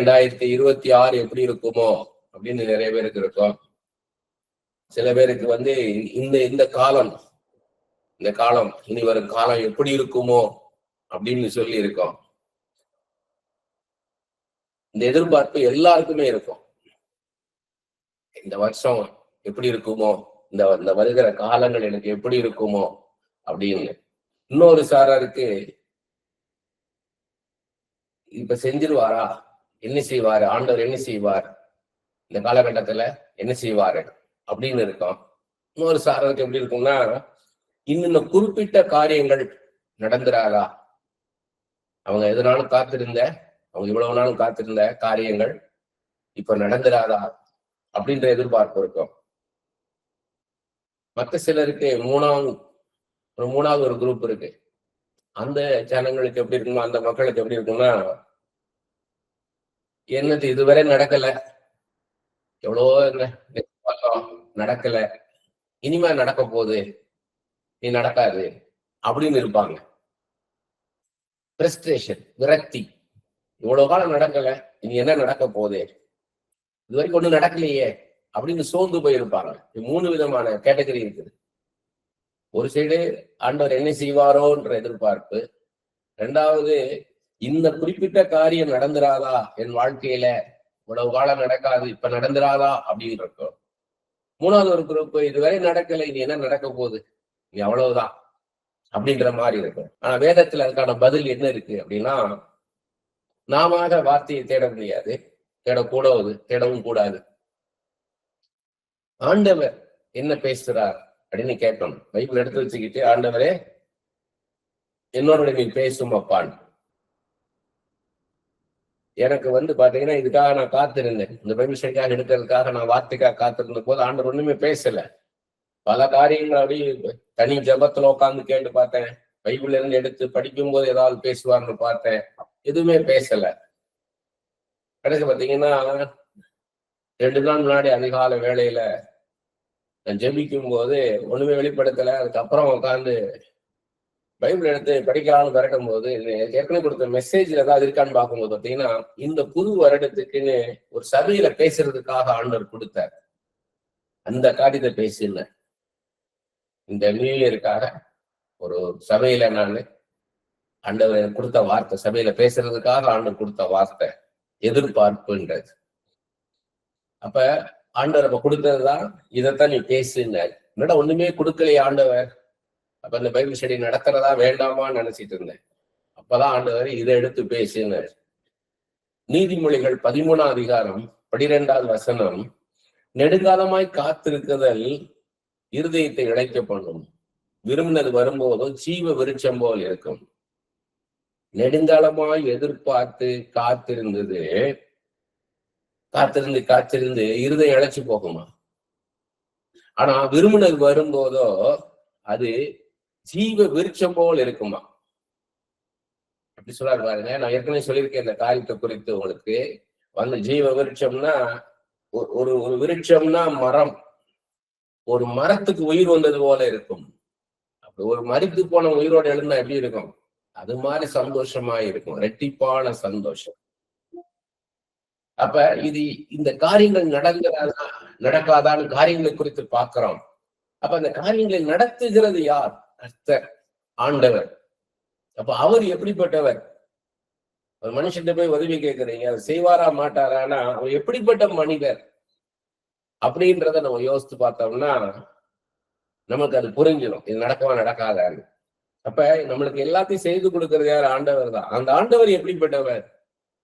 2026 எப்படி இருக்குமோ அப்படின்னு நிறைய பேருக்கு இருக்கும். சில பேருக்கு இந்த காலம் இனி வரும் காலம் எப்படி இருக்குமோ அப்படின்னு சொல்லி இருக்கோம். இந்த எதிர்பார்ப்பு எல்லாருக்குமே இருக்கும். இந்த வருஷம் எப்படி இருக்குமோ, இந்த வருகிற காலங்கள் எனக்கு எப்படி இருக்குமோ அப்படின்னு. இன்னொரு சாராருக்கு இப்ப செஞ்சிருவாரா, என்ன செய்வாரு, ஆண்டவர் என்ன செய்வார், இந்த காலகட்டத்துல என்ன செய்வாரு அப்படின்னு இருக்கும். இன்னொரு சாராருக்கு எப்படி இருக்கும்னா, இன்னும் குறிப்பிட்ட காரியங்கள் நடந்துராதா, அவங்க எதனாலும் அவங்க இவ்வளவு நாளும் காத்திருந்த காரியங்கள் இப்ப நடந்துராதா அப்படின்ற எதிர்பார்ப்பு இருக்கும். மற்ற சிலருக்கு மூணாவது ஒரு குரூப் இருக்கு. அந்த ஜனங்களுக்கு எப்படி இருக்குமோ, அந்த மக்களுக்கு எப்படி இருக்கும்னா, என்னது இதுவரை நடக்கல, எவ்வளவோ நடக்கல, இனிமே நடக்க போகுது, நீ நடக்காது அப்படின்னு இருப்பாங்க. பிரஸ்ட்ரேஷன், விரக்தி, இவ்வளவு காலம் நடக்கல, இனி என்ன நடக்க போகுது, இது வரைக்கும் ஒண்ணும் நடக்கலையே அப்படின்னு சோர்ந்து போயிருப்பாங்க. 3 விதமான கேட்டகரி இருக்குது. ஒரு சைடு ஆண்டவர் என்ன செய்வாரோன்ற எதிர்பார்ப்பு, 2வது இந்த குறிப்பிட்ட காரியம் நடந்துராதா என் வாழ்க்கையில, இவ்வளவு காலம் நடக்காது, இப்ப நடந்துராதா அப்படின்னு இருக்கும். 3வது ஒரு குரூப், இதுவரை நடக்கலை, இனி என்ன நடக்க போகுது, நீ அவ்வளவுதான் அப்படின்ற மாதிரி இருக்கும். ஆனா வேதத்துல அதுக்கான பதில் என்ன இருக்கு அப்படின்னா, நாம வார்த்தையை தேட முடியாது, தேடவும் கூடாது. ஆண்டவர் என்ன பேசுறார் அப்படின்னு கேட்கணும். பைபிள் எடுத்து வச்சுக்கிட்டு, ஆண்டவரே என்னோட நீ பேசும் அப்பான். எனக்கு பாத்தீங்கன்னா இதுக்காக நான் காத்திருந்தேன், இந்த பைபிள் ஸ்டடிக்காக எடுக்கிறதுக்காக நான் வார்த்தைக்காக காத்திருந்த போது ஆண்டவர் ஒண்ணுமே பேசல. பல காரியங்கள் அப்படியே தனி ஜபத்துல உட்காந்து கேட்டு பார்த்தேன். பைபிள்ல இருந்து எடுத்து படிக்கும் போது ஏதாவது பேசுவார்னு பார்த்தேன், எதுவுமே பேசல. கடைசி பாத்தீங்கன்னா 2 நாள் முன்னாடி அதிகாலை வேளையில நான் ஜெபிக்கும் போது ஒண்ணுமே வெளிப்படுத்தல. அதுக்கப்புறம் உட்காந்து பைபிள் எடுத்து படிக்கலாம்னு திறக்கும் போது ஏற்கனவே கொடுத்த மெசேஜ்ல ஏதாவது இருக்கான்னு பார்க்கும்போது பாத்தீங்கன்னா, இந்த புது வருடத்துக்குன்னு ஒரு சபையில பேசுறதுக்காக ஆண்டவர் கொடுத்தார். அந்த காரியத்தை பேசினேன். இந்த நியூ இயருக்காக ஒரு சபையில நான் ஆண்டவர் கொடுத்த வார்த்தை, சபையில பேசுறதுக்காக ஆண்டவர் கொடுத்த வார்த்தை எதிர்பார்ப்புன்றது. அப்ப ஆண்டவர் அப்ப கொடுத்ததுதான், இதைத்தான் நீ பேசுனார். என்னடா ஒண்ணுமே கொடுக்கலையே ஆண்டவர், அப்ப இந்த பைபிள் ஸ்டடி நடத்துறதா வேண்டாமான்னு நினைச்சிட்டு இருந்தேன். அப்பதான் ஆண்டவர் இதை எடுத்து பேசினார். நீதிமொழிகள் 13ஆம் அதிகாரம் 12வது வசனம், நெடுங்காலமாய் காத்திருக்குதல் இருதயத்தை இழைக்க பண்ணும், விரும்பினது வரும்போதும் ஜீவ விருட்சம் போல் இருக்கும். நெடுங்காலமாய் எதிர்பார்த்து காத்திருந்து இருதயம் இழைச்சு போகுமா? ஆனா விரும்பினது வரும்போதோ அது ஜீவ விருட்சம் போல் இருக்குமா? அப்படி சொல்லாரு பாருங்க. நான் ஏற்கனவே சொல்லியிருக்கேன் இந்த காரியத்தை குறித்து உங்களுக்கு. ஜீவ விருட்சம்னா, ஒரு விருட்சம்னா மரம், ஒரு மரத்துக்கு உயிர் வந்தது போல இருக்கும். அப்படி ஒரு மரித்து போன உயிரோடு எழுந்தா எப்படி இருக்கும்? அது மாதிரி சந்தோஷமா இருக்கும், ரெட்டிப்பான சந்தோஷம். அப்ப இந்த காரியங்கள் நடக்காதான்னு காரியங்களை குறித்து பார்க்கிறோம். அப்ப அந்த காரியங்களை நடத்துகிறது யார்? கர்த்தர், ஆண்டவர். அப்ப அவர் எப்படிப்பட்டவர்? ஒரு மனுஷன் போய் உதவி கேட்கறீங்க, அவர் செய்வாரா மாட்டாரானா அவர் எப்படிப்பட்ட மனிதர் அப்படின்றத நம்ம யோசித்து பார்த்தோம்னா நமக்கு அது புரிஞ்சிடும், இது நடக்காதான்னு. அப்ப நம்மளுக்கு எல்லாத்தையும் செய்து கொடுக்கறது யார்? ஆண்டவர் தான். அந்த ஆண்டவர் எப்படிப்பட்டவர்?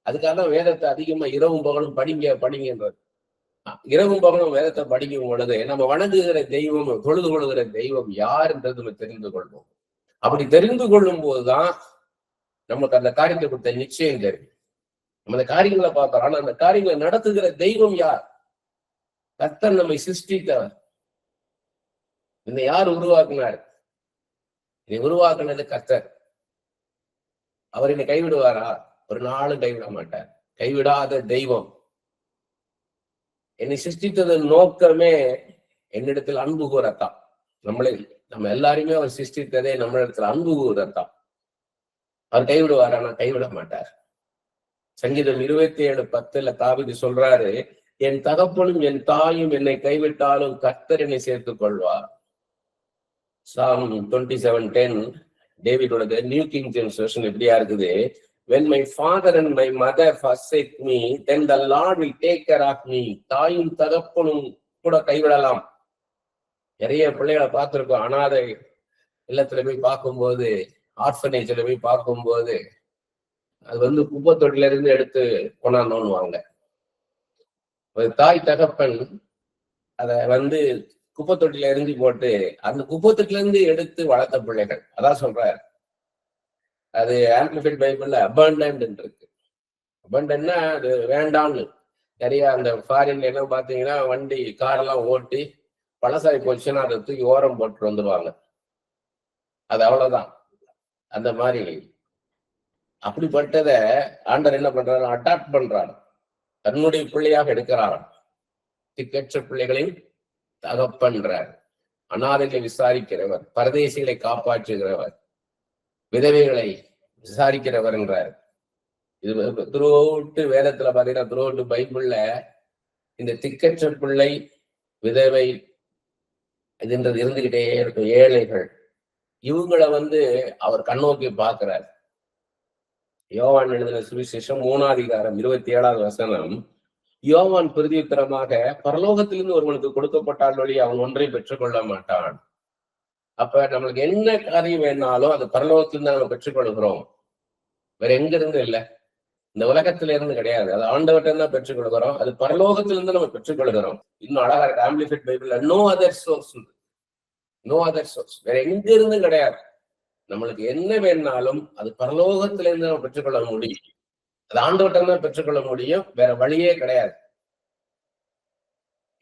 அதுக்காக தான் வேதத்தை அதிகமா இரவும் பகலும் படிங்கன்றது. இரவும் பகலும் வேதத்தை படிக்கும் பொழுது நம்ம வணங்குகிற தெய்வம், தொழுது கொள்கிற தெய்வம் யார் என்றது நம்ம தெரிந்து கொள்வோம். அப்படி தெரிந்து கொள்ளும் போதுதான் நமக்கு அந்த காரியத்தை கொடுத்த நிச்சயம் தெரியும். நம்ம அந்த காரியங்களை பார்க்கிறோம். ஆனா அந்த காரியங்களை நடத்துகிற தெய்வம் யார்? கர்த்தர் நம்மை சிருஷ்டித்தவர். இதை யார் உருவாக்குனார்? இதை உருவாக்குனது கர்த்தர். அவர் என்னை கைவிடுவாரா? ஒரு நாளும் கைவிட மாட்டார். கைவிடாத தெய்வம். என்னை சிருஷ்டித்ததன் நோக்கமே என்னிடத்தில் அன்பு கூறத்தான். நம்ம எல்லாருமே அவர் சிருஷ்டித்ததே நம்மளிடத்துல அன்பு கூறத்தான். அவர் கைவிடுவாரா? நான் கைவிட மாட்டார். சங்கீதம் 27:10 தாவீது சொல்றாரு, என் தகப்பனும் என் தாயும் என்னை கைவிட்டாலும் கர்த்தர் என்னை சேர்த்துக் கொள்வார். Psalm 27:10 டேவிடோட நியூ கிங் ஜேம்ஸ் வெர்ஷன் எப்படியா இருக்குது, when my father and my mother forsake me, then the Lord will take care of me. தாயும் தகப்பனும் கூட கைவிடலாம். நிறைய பிள்ளைகளை பார்த்திருக்கோம், அனாதை இல்லத்துல போய் பார்க்கும்போது, ஆர்ஃபனேஜ்ல போய் பார்க்கும்போது, அது குப்பை தொட்டில இருந்து எடுத்து கொண்டாடணும்னுவாங்க. ஒரு தாய் தகப்பன் அத குப்பை தொட்டில இருந்து போட்டு அந்த குப்பை தொட்டில இருந்து எடுத்து வளர்த்த பிள்ளைகள். அதான் சொல்றாரு. அது ஆம்பிளிஃபைட் பைபிள்ல அபண்டன்ட் இருக்கு. அபண்டன்னா அது வேண்டாம்னு. நிறைய அந்த ஃபாரின்ல எல்லாம் பாத்தீங்கன்னா வண்டி காரெல்லாம் ஓட்டி பழசாரி போச்சுன்னா அதை தூக்கி ஓரம் போட்டு வந்துடுவாங்க. அது அவ்வளவுதான். அந்த மாதிரி அப்படிப்பட்டத ஆண்டவர் என்ன பண்றாரு, அடாப்ட் பண்றாரு, தன்னுடைய பிள்ளையாக எடுக்கிறார். திக்கற்ற பிள்ளைகளின் தகப்பன்றார், அனாதைகளை விசாரிக்கிறவர், பரதேசிகளை காப்பாற்றுகிறவர், விதவைகளை விசாரிக்கிறவர் என்றார். இது த்ரூஅவுட் வேதத்துல பாத்தீங்கன்னா, த்ரூஅவுட் பைபிள்ல இந்த திக்கற்ற பிள்ளை, விதவை இதுன்றது இருந்துகிட்டே இருக்கும். ஏழைகள், இவங்களை அவர் கண்ணோக்கி பார்க்கிறார். யோவான் எழுதின சுவிசேஷம் 3:27 யோவான் பிரதியுத்தரமாக, பரலோகத்திலிருந்து ஒருவனுக்கு கொடுக்கப்பட்டால் வழி அவன் ஒன்றையும் பெற்றுக்கொள்ள மாட்டான். அப்ப நம்மளுக்கு என்ன காரியம் வேணாலும் அது பரலோகத்திலிருந்து நம்ம பெற்றுக்கொள்கிறோம். வேற எங்க இருந்து இல்லை, இந்த உலகத்தில இருந்து கிடையாது. அது ஆண்டவர்கிட்ட தான் பெற்றுக்கொள்கிறோம். அது பரலோகத்திலிருந்து நம்ம பெற்றுக்கொள்கிறோம். இன்னும் அழகா இருக்கு ஆம்பிளிஃபைட் பைபிள்ல, no other source, no other source, வேற எங்க இருந்தும் கிடையாது. நம்மளுக்கு என்ன வேணாலும் அது பரலோகத்திலிருந்து நம்ம பெற்றுக்கொள்ள முடியும். அது ஆண்டவர்கிட்ட தான் பெற்றுக்கொள்ள முடியும், வேற வழியே கிடையாது.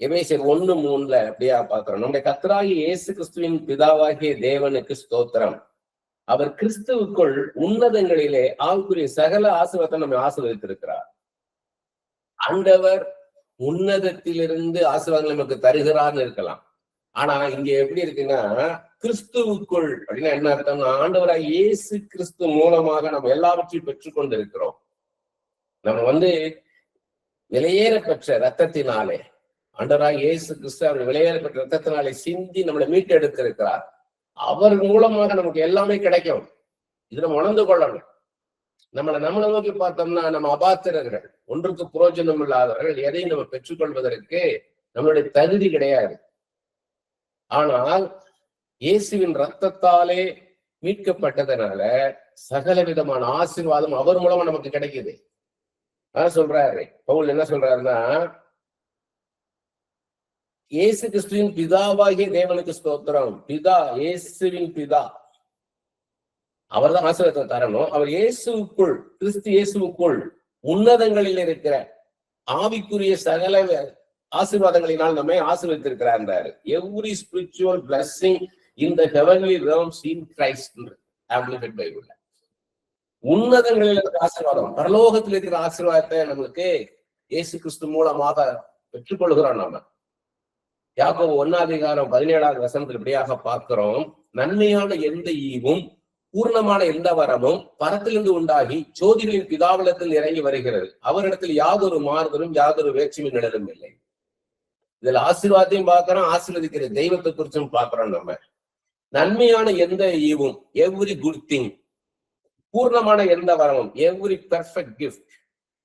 எபேசியர் 1:3 அப்படியா பாக்குறோம். நம்முடைய கர்த்தராகிய இயேசு கிறிஸ்துவின் பிதாவாகிய தேவனுக்கு ஸ்தோத்திரம். அவர் கிறிஸ்துவுக்குள் உன்னதங்களிலே ஆவிக்குரிய சகல ஆசீர்வாதத்தை நம்ம ஆசீர்வதித்திருக்கிறார். ஆண்டவர் உன்னதத்திலிருந்து ஆசீர்வாதங்கள் நமக்கு தருகிறார்னு இருக்கலாம். ஆனா இங்க எப்படி இருக்குன்னா, கிறிஸ்துவுக்குள் அப்படின்னா என்ன அர்த்தம்னா, ஆண்டவராக இயேசு கிறிஸ்து மூலமாக நம்ம எல்லாவற்றையும் பெற்றுக்கொண்டு இருக்கிறோம். நம்ம விலையேற பெற்ற ரத்தத்தினாலே, ஆண்டவராக இயேசு கிறிஸ்து அவர் விலையேற பெற்ற ரத்தத்தினாலே சிந்தி நம்மளை மீட்டெடுத்து இருக்கிறார். அவர் மூலமாக நமக்கு எல்லாமே கிடைக்கும். இது நம்ம உணர்ந்து கொள்ளணும். நம்மளை நோக்கி பார்த்தோம்னா நம்ம அபாத்திரர்கள், ஒன்றுக்கு புரோஜனம் இல்லாதவர்கள், எதையும் நம்ம பெற்றுக்கொள்வதற்கு நம்மளுடைய தகுதி கிடையாது. ஆனால் இயேசுவின் ரத்தத்தாலே மீட்கப்பட்டதனால சகல விதமான ஆசீர்வாதம் அவர் மூலமா நமக்கு கிடைக்குது. சொல்றாரு பவுல், என்ன சொல்றாருன்னா, இயேசு கிறிஸ்துவின் பிதாவாகிய தேவனுக்கு ஸ்தோத்திரம். பிதா, இயேசுவின் பிதா, அவர் தான் ஆசீர்வாதத்தை தரணும். அவர் இயேசுக்குள், கிறிஸ்து இயேசுக்குள் உன்னதங்களில் இருக்கிற ஆவிக்குரிய சகல ஆசீர்வாதங்களினால் நம்மை ஆசீர்வதித்திருக்கிறார். Every spiritual blessing in the heavenly realms in Christ. Amplified பைபிள்ல உன்னதங்களில் இருக்கிற ஆசீர்வாதம், பரலோகத்தில் இருக்கிற ஆசீர்வாதத்தை நம்மளுக்கு இயேசு கிறிஸ்து மூலமாக பெற்றுக்கொள்கிறோம். நம்ம யாக்கோபு 1:17 இப்படியாக பார்க்கிறோம், நன்மையான எந்த ஈவும் பூர்ணமான எந்த வரமும் பரத்திலிருந்து உண்டாகி ஜோதிகளின் பிதாவிடத்தில் இறங்கி வருகிறது. அவரிடத்தில் யாதொரு மாறுதலும் யாதொரு வேற்றுமையும் நிழலும் இல்லை. இதுல ஆசீர்வாதத்தையும் பார்க்கிறோம், ஆசீர்வதிக்கிற தெய்வத்தை குறிச்சும் பார்க்கிறோம். நம்ம நன்மையான எந்த ஈவும், எவ்ரி குட் திங், பூர்ணமான எந்த வரமும், எவ்ரி பெர்ஃபெக்ட் கிஃப்ட்,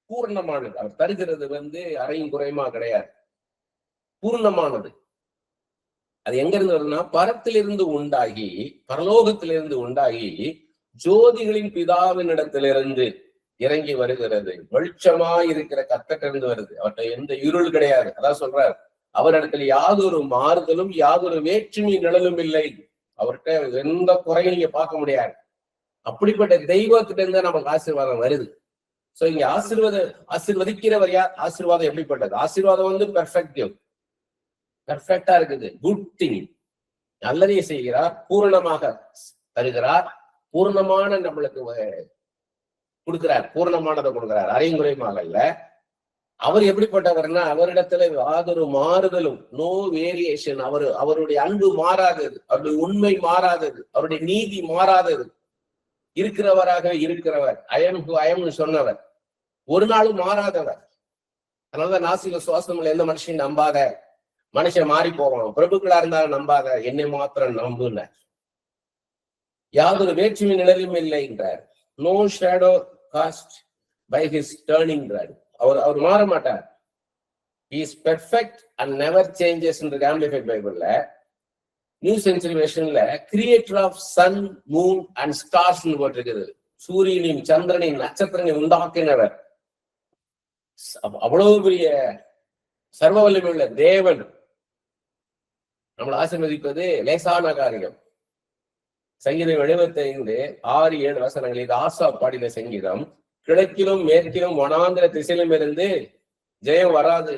பூர்ணமானது. அவர் தருகிறது அரையும் குறையுமா கிடையாது, பூர்ணமானது. அது எங்க இருந்து வருதுன்னா, பரத்திலிருந்து உண்டாகி, பரலோகத்திலிருந்து உண்டாகி ஜோதிகளின் பிதாவின் இடத்திலிருந்து இறங்கி வருகிறது. வெளிச்சமாய் இருக்கிற கர்த்தரிலிருந்து வருது. அவர்கிட்ட எந்த இருள் கிடையாது. அதான் சொல்றார், அவரிடத்துல யாதொரு மாறுதலும் யாதொரு வேற்றுமை நிழலும் இல்லை. அவர்கிட்ட எந்த குறையும் நீங்க பார்க்க முடியாது. அப்படிப்பட்ட தெய்வத்திட்ட இருந்து நமக்கு ஆசீர்வாதம் வருது. சோ இங்க ஆசீர்வதிக்கிறவர் யார்? ஆசீர்வாதம் எப்படிப்பட்டது? ஆசீர்வாதம் பெர்ஃபெக்டிவ், பெர்ஃபெக்டா இருக்குது, குட் திங், நல்லதையே செய்கிறார், பூரணமாக தருகிறார், பூர்ணமான நம்மளுக்கு கொடுக்கிறார், பூர்ணமானதை கொடுக்கிறார், அரையும் குறையுமாக இல்ல. அவர் எப்படிப்பட்டவர்னா, அவரிடத்துல யாதொரு மாறுதலும், நோ வேரியேஷன். அவருடைய அன்பு மாறாதது, அவருடைய உண்மை மாறாதது, அவருடைய நீதி மாறாதது, இருக்கிறவராக இருக்கிறவர், ஐஎம் சொன்னவர், ஒரு நாளும் மாறாதவர். அதனாலதான் நாசிக சுவாசம் எந்த மனுஷன் நம்பாத, மனுஷன் மாறி போவான், பிரபுக்களா இருந்தாலும் நம்பாத, என்னை மாத்திரம் நம்புன. யாதொரு வேற்றுமை நிழலும் இல்லை என்றார். No shadow cast by his turning. அவர் மாற மாட்டார். He is perfect and never changes. In the Amplified Bible, New Century வெர்ஷன்ல creator of sun, moon and stars போட்டிருக்குது. சூரியனையும் சந்திரனையும் நட்சத்திரங்களை உண்டாக்கினவர். அவ்வளவு பெரிய சர்வ வல்லமை உள்ள தேவன் நம்மளை ஆசீர்வதிப்பது லேசான காரியம். சங்கீதம் 75 6, 7 வசனங்கள். இது ஆசா பாடின சங்கீதம். கிழக்கிலும் மேற்கிலும் வனாந்திர திசையிலும் இருந்து ஜெயம் வராது.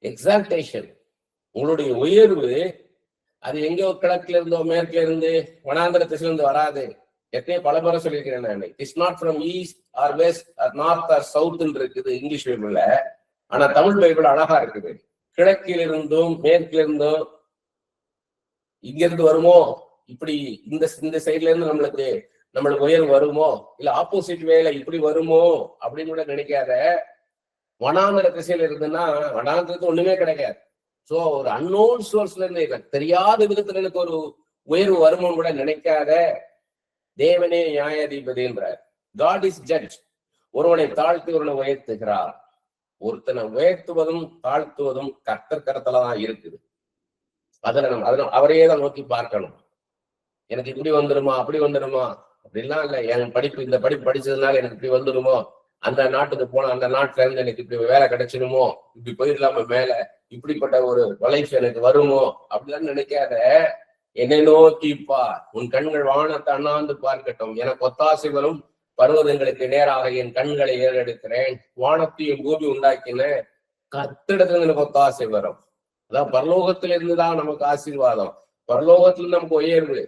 எக்ஸால்டேஷன், உங்களுடைய உயர்வு அது எங்கோ கிழக்குல இருந்தோ மேற்குல இருந்து வனாந்திர திசையில இருந்து வராது. எத்தனையோ பல முறை சொல்லியிருக்கிறேன் நான். It's not from east or west or north or சவுத்ன்னு இருக்குது இங்கிலீஷ் பைபிள்ல. ஆனா தமிழ் பைபிள் அழகா இருக்குது. கிழக்கில் இருந்தும் மேற்குல இருந்தும், இங்க இருந்து வருமோ, இப்படி இந்த சைட்ல இருந்து நம்மளுக்கு உயர்வு வருமோ, இல்ல ஆப்போசிட் வேல இப்படி வருமோ அப்படின்னு கூட நினைக்காத. வனாந்திர திசையில இருந்துன்னா வனாந்திரத்து ஒண்ணுமே கிடைக்காது. சோ ஒரு அன்னோன் சோர்ஸ்ல இருந்து, தெரியாத விதத்துல எனக்கு ஒரு உயர்வு வருமோன்னு கூட நினைக்காத. தேவனே நியாயாதிபதி என்றார். God is judge. ஒருவனை தாழ்த்தி ஒருவனை உயர்த்துகிறார். ஒருத்தனை உயர்த்துவதும் தாழ்த்துவதும் கர்த்தர் கரத்துலதான் இருக்குது. அதுல அவரையே தான் நோக்கி பார்க்கணும். எனக்கு இப்படி வந்துடுமா, அப்படி வந்துடுமா அப்படின்லாம் இல்லை. என் படிப்பு, இந்த படிப்பு படிச்சதுனால எனக்கு இப்படி வந்துடுமோ, அந்த நாட்டுக்கு போனா அந்த நாட்டுல இருந்து எனக்கு இப்படி வேலை கிடைச்சிடுமோ, இப்படி போயிடலாம மேல, இப்படிப்பட்ட ஒரு லைஃப் எனக்கு வருமோ அப்படிலாம் நினைக்காத. என்னை நோக்கி பார், உன் கண்கள் வானத்தை அண்ணாந்து பார்க்கட்டும். எனக்கு ஒத்தாசை வரும் பர்வதங்களுக்கு நேராக என் கண்களை ஏறெடுக்கிறேன். வானத்தையும் பூமி உண்டாக்கின கர்த்தரிடத்துல எனக்கு ஒத்தாசை வரும். அதான் பரலோகத்துல இருந்துதான் நமக்கு ஆசீர்வாதம். பரலோகத்துல நமக்கு உயர்வு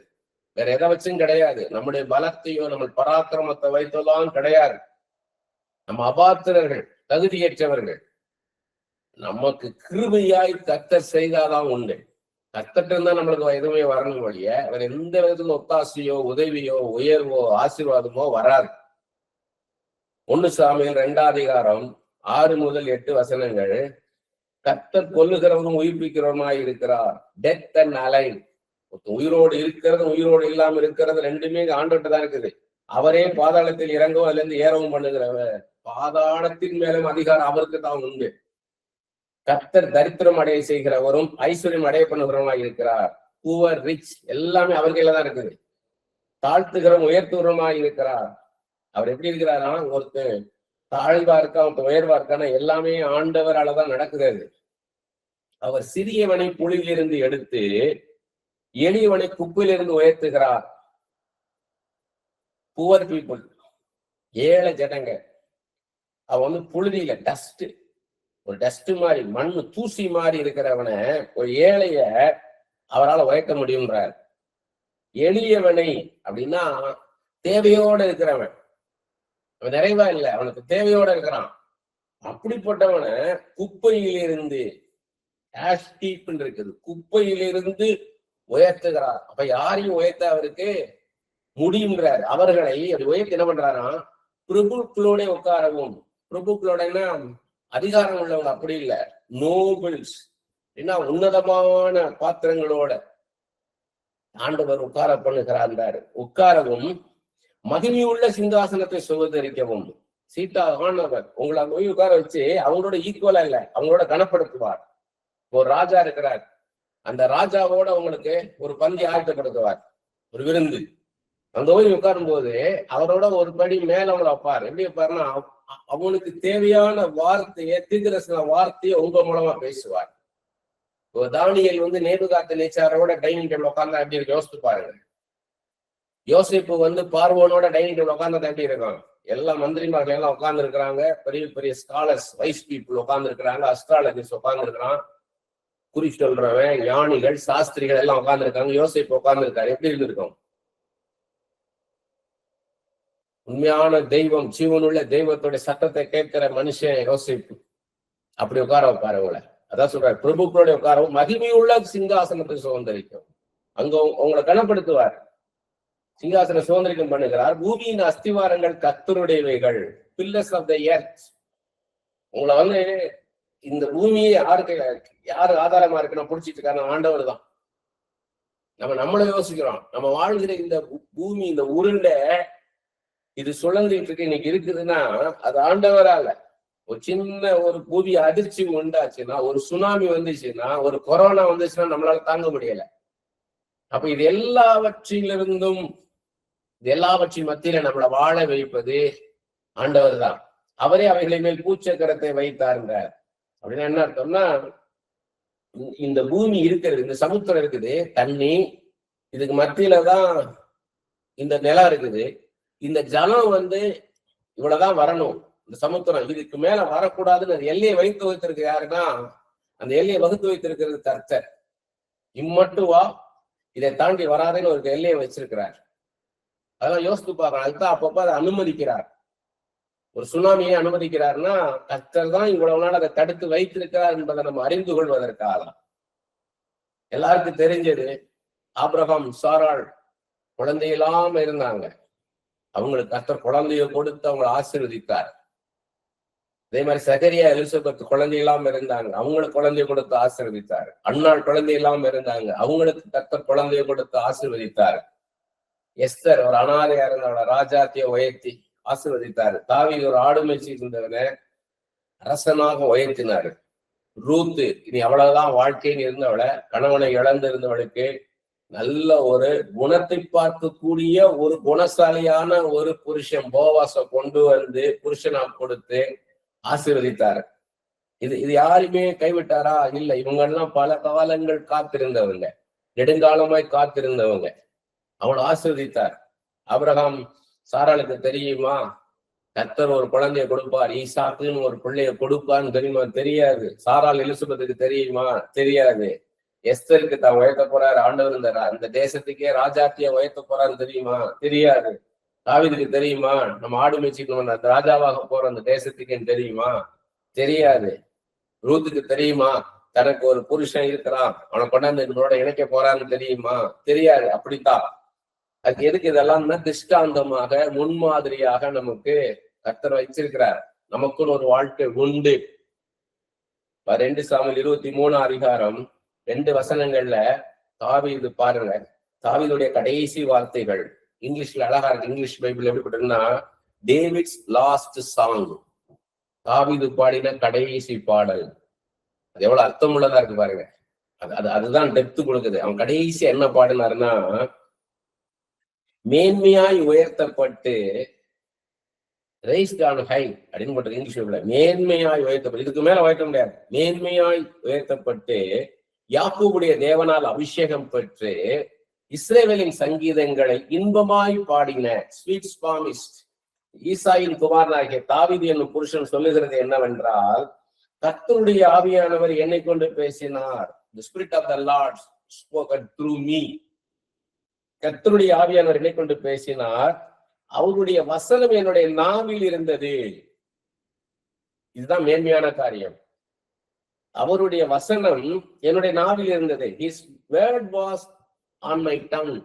வேற எதை வச்சும் கிடையாது. நம்முடைய பலத்தையோ நம்ம பராக்கிரமத்தை வைத்தெல்லாம் கிடையாது. நம்ம அபாத்திரர்கள், தகுதியற்றவர்கள். நமக்கு கிருபையாய் கர்த்தர் செய்தாதான் உண்டு. கர்த்தர் இருந்தா நம்மளுக்கு எதுவுமே வரணும் வழிய வேற எந்த விதத்துல ஒத்தாசையோ உதவியோ உயர்வோ ஆசீர்வாதமோ வராது. 1 சாமுவேல் 2ஆம் அதிகாரம் 6 முதல் 8 வசனங்கள். கர்த்தர் கொல்லுகிறவரும் உயிர்ப்பிக்கிறவருமாய் இருக்கிறார். Death and alive. உயிரோடு இருக்கிறது உயிரோடு இல்லாம இருக்கிறது ரெண்டுமே ஆண்டவர்கிட்ட தான் இருக்குது. அவரே பாதாளத்தில் இறங்கவும் அதுல இருந்து ஏறவும் பண்ணுகிறவர். பாதாளத்தின் மேலும் அதிகாரம் அவருக்கு தான் உண்டு. கர்த்தர் தரித்திரம் அடைய செய்கிறவரும் ஐஸ்வர்யம் அடைய பண்ணுகிறவருமாய் இருக்கிறார். புவர், ரிச் எல்லாமே அவர் கையில தான் இருக்குது. தாழ்த்துகிறவரும் உயர்த்துகிறவருமாய் இருக்கிறார். அவர் எப்படி இருக்கிறாரா, ஒருத்தர் தாழ்வா இருக்கா, ஒருத்தர் உயர்வா இருக்கான்னா எல்லாமே ஆண்டவராலதான் நடக்குது. அவர் சிறியவனை புலியிலிருந்து எடுத்து எளியவனை குப்பையிலிருந்து உயர்த்துகிறார். புவர் பீப்புள், ஏழை ஜனங்க. அவன் புழுதியில டஸ்ட், ஒரு டஸ்ட் மாதிரி, மண்ணு தூசி மாதிரி இருக்கிறவனை, ஒரு ஏழைய அவரால் உயர்த்த முடியும்ன்றார். எளியவனை அப்படின்னா தேவையோட இருக்கிறவன், அவன் நிறைவா இல்லை, அவனுக்கு தேவையோட இருக்கிறான். அப்படிப்பட்டவனை குப்பையிலிருந்து, இருக்குது, குப்பையிலிருந்து உயர்த்துகிறார். அப்ப யாரையும் உயர்த்த அவருக்கு முடியுங்கிறார். அவர்களை அப்படி உயர்த்தி என்ன பண்றாரா, பிரபுக்களோட உட்காரவும். பிரபுக்களோடனா அதிகாரம் உள்ளவங்க அப்படி இல்லை, நோபல்ஸ், என்ன உன்னதமான பாத்திரங்களோட ஆண்டவர் உட்கார பண்ணுகிறார். உட்காரவும் மகிமையுள்ள சிங்காசனத்தை சுதரிக்கவும். சீட்டா ஆனவர் உங்களை போய் உட்கார வச்சு அவங்களோட ஈக்குவலா இல்லை, அவங்களோட கனப்படுத்துவார். ஒரு ராஜா இருக்கிறார், அந்த ராஜாவோட உங்களுக்கு ஒரு பந்தி ஆயத்தப்படுத்துவார், ஒரு விருந்து. அங்க போய் உட்காரும் போது அவரோட ஒரு படி மேல அவங்களை வைப்பார். எப்படி வைப்பாருன்னா, அவனுக்கு தேவையான வார்த்தையை, தீர்க்கதரிசன வார்த்தையை உங்க மூலமா பேசுவார். தானியேல் நேபுகாத்நேச்சாரோட டைனிங் டேபிள் உட்கார்ந்தா எப்படி இருக்கு யோசித்து பாருங்க. யோசேப்பு பார்வோனோட டைனிங் டேபிள் உட்கார்ந்தா எப்படி இருக்கும்? எல்லா மந்திரிமார்கள் எல்லாம் உட்கார்ந்து இருக்கிறாங்க, பெரிய பெரிய ஸ்காலர்ஸ், வைஸ் பீப்புள் உட்கார்ந்து இருக்கிறாங்க, அஸ்ட்ராலஜிஸ்ட் உட்கார்ந்து இருக்கிறான், குறி சொல்றவன், ஞானிகள், சாஸ்திரிகள் எல்லாம் உட்கார்ந்து இருக்காங்க. யோசேப்பு உட்கார்ந்து இருக்காரு. எப்படி இருந்திருக்கும்? உண்மையான தெய்வம், ஜீவனுள்ள தெய்வத்தோட சட்டத்தை கேட்கிற மனுஷன் யோசிப்பு. அப்படி உட்கார வைப்பாரு உங்களை. அதான் சொல்றாரு, பிரபுக்களுடைய உட்காரவும் மகிமையுள்ள சிங்காசனத்தை சுதந்திரிக்கும். அங்க உங்களை கனப்படுத்துவார். சிங்காசன சுதந்திரிக்கம் பண்ணுகிறார். பூமியின் அஸ்திவாரங்கள் கர்த்தருடையவைகள், பில்லர்ஸ் ஆஃப் த எர்த். உங்களை இந்த பூமியை யாரு ஆதாரமா இருக்குன்னு புடிச்சிட்டு இருக்காரு? ஆண்டவர் தான். நம்மள யோசிக்கிறோம். நம்ம வாழ்கிற இந்த பூமி, இந்த உருண்டை இது சுழந்துட்டு இருக்கு இன்னைக்கு இருக்குதுன்னா அது ஆண்டவரால. ஒரு சின்ன ஒரு பூமி அதிர்ச்சி உண்டாச்சுன்னா, ஒரு சுனாமி வந்துச்சுன்னா, ஒரு கொரோனா வந்துச்சுன்னா நம்மளால தாங்க முடியல. அப்ப இது எல்லாவற்றிலிருந்தும், எல்லாவற்றின் மத்தியில நம்மளை வாழ வைப்பது ஆண்டவர் தான். அவரே அவைகளை மேல் பூச்சக்கரத்தை வைத்தாருங்க. அப்படின்னா என்ன அர்த்தம்னா, இந்த பூமி இருக்கிறது, இந்த சமுத்திரம் இருக்குது, தண்ணி, இதுக்கு மத்தியில தான் இந்த நிலம் இருக்குது. இந்த ஜலம் இவ்வளவுதான் வரணும், இந்த சமுத்திரம் இதுக்கு மேல வரக்கூடாதுன்னு எல்லையை வைத்து வைத்திருக்கு யாருன்னா, அந்த எல்லையை வகுத்து வைத்திருக்கிறது கர்த்தர். இம்மட்டுவா, இதை தாண்டி வராதுன்னு ஒரு எல்லையை வச்சிருக்கிறார். அதெல்லாம் யோசித்து பார்க்கணும். அதுதான் அப்பப்ப அதை அனுமதிக்கிறார். ஒரு சுனாமியை அனுமதிக்கிறாருன்னா கர்த்தர் தான் இவ்வளவு நாள் அதை தடுத்து வைத்திருக்கிறார் என்பதை நம்ம அறிந்து கொள்வதற்காக. எல்லாருக்கும் தெரிஞ்சது, ஆபிரகாம் சாராள் குழந்தை இல்லாம இருந்தாங்க. அவங்களுக்கு கர்த்தர் குழந்தைய கொடுத்து அவங்களை ஆசீர்வதித்தார். அதே மாதிரி சகரியா எலிசபெத் குழந்தை இல்லாம இருந்தாங்க, அவங்களுக்கு குழந்தைய கொடுத்து ஆசீர்வதித்தார். அன்னாள் குழந்தை இல்லாம இருந்தாங்க, அவங்களுக்கு கர்த்தர் குழந்தைய கொடுத்து ஆசீர்வதித்தார். எஸ்தர் ஒரு அனாதையா இருந்தவள ராஜாத்திய உயர்த்தி ஆசீர்வதித்தாரு. தாவீது ஒரு ஆடு மேய்ச்சிட்டு இருந்தவனை அரசனாக உயர்த்தினாரு. ரூத்து இனி அவ்வளவுதான் வாழ்க்கைன்னு இருந்தவளை, கணவனை இழந்து இருந்தவளுக்கு நல்ல ஒரு குணத்தை பார்க்கக்கூடிய ஒரு குணசாலியான ஒரு புருஷன் போவாச கொண்டு வந்து புருஷனா கொடுத்து ஆசீர்வதித்தாரு. இது யாருமே கைவிட்டாரா? இல்லை. இவங்கெல்லாம் பல காலங்கள் காத்திருந்தவங்க, நெடுங்காலமாய் காத்திருந்தவங்க. அவளை ஆசீர்வதித்தார். ஆபிரகாம் சாராளுக்கு தெரியுமா கர்த்தர் ஒரு குழந்தைய கொடுப்பார், ஈசாக்குன்னு ஒரு பிள்ளைய கொடுப்பான்னு தெரியுமா? தெரியாது. சாராள் எலிசபெத்துக்கு தெரியுமா? தெரியாது. எஸ்தருக்கு தான் உயர்த்த போறாரு ஆண்டவர், அந்த தேசத்துக்கே ராஜாத்திய உயர்த்த போறான்னு தெரியுமா? தெரியாது. தாவீதுக்கு தெரியுமா நம்ம ஆடு மேய்ச்சிக்கணும் அந்த ராஜாவாக போற அந்த தேசத்துக்குன்னு தெரியுமா? தெரியாது. ரூத்துக்கு தெரியுமா தனக்கு ஒரு புருஷன் இருக்கிறான், அவனை கொண்டாந்து என்னோட இணைக்க போறான்னு தெரியுமா? தெரியாது. அப்படித்தான். அதுக்கு எதுக்கு இதெல்லாம் திஷ்டாந்தமாக முன்மாதிரியாக நமக்கு கர்த்தர் வச்சிருக்கிறார். நமக்குன்னு ஒரு வாழ்க்கை உண்டு. 2 சாமுவேல் 23 அதிகாரம் 2 வசனங்கள்ல தாவீது பாருங்க, தாவீதுடைய கடைசி வார்த்தைகள் இங்கிலீஷ்ல அழகா இருக்கு. இங்கிலீஷ் பைபிள் எப்படிப்பட்டதுன்னா டேவிட்ஸ் லாஸ்ட் சாங், தாவீது பாடின கடைசி பாடல். அது எவ்வளவு அர்த்தம் உள்ளதா இருக்கு பாருங்க. அதுதான் டெப்த் கொடுக்குது. அவன் கடைசி என்ன பாடினாருன்னா, மேன்மையாய் உயர்த்தப்பட்டு ரைஸ்ட் ஆன் ஹை அப்படின்னு போட்டு இங்கிலீஷ்ல, மேன்மையாய் உயர்த்தப்பட்டு, இதுக்கு மேல உயர்த்த முடியாது, மேன்மையாய் உயர்த்தப்பட்டு யாக்கோபுடைய தேவனால் அபிஷேகம் பெற்று இஸ்ரவேலின் சங்கீதங்களை இன்பமாய் பாடின ஸ்வீட் ஸ்பாமிஸ்ட் ஈசாயின் குமாரனாகிய தாவீது என்னும் புருஷன் சொல்லுகிறது என்னவென்றால், கர்த்தருடைய ஆவியானவர் என்னை கொண்டு பேசினார். The spirit of the Lord spoken through me. கர்த்தருடைய ஆவியானவர் என்னை கொண்டு பேசினார், அவருடைய வசனம் என்னுடைய நாவில் இருந்தது. இதுதான் மேன்மையான காரியம். அவருடைய வசனம் என்னுடைய நாவில் இருந்தது. His word was on my tongue.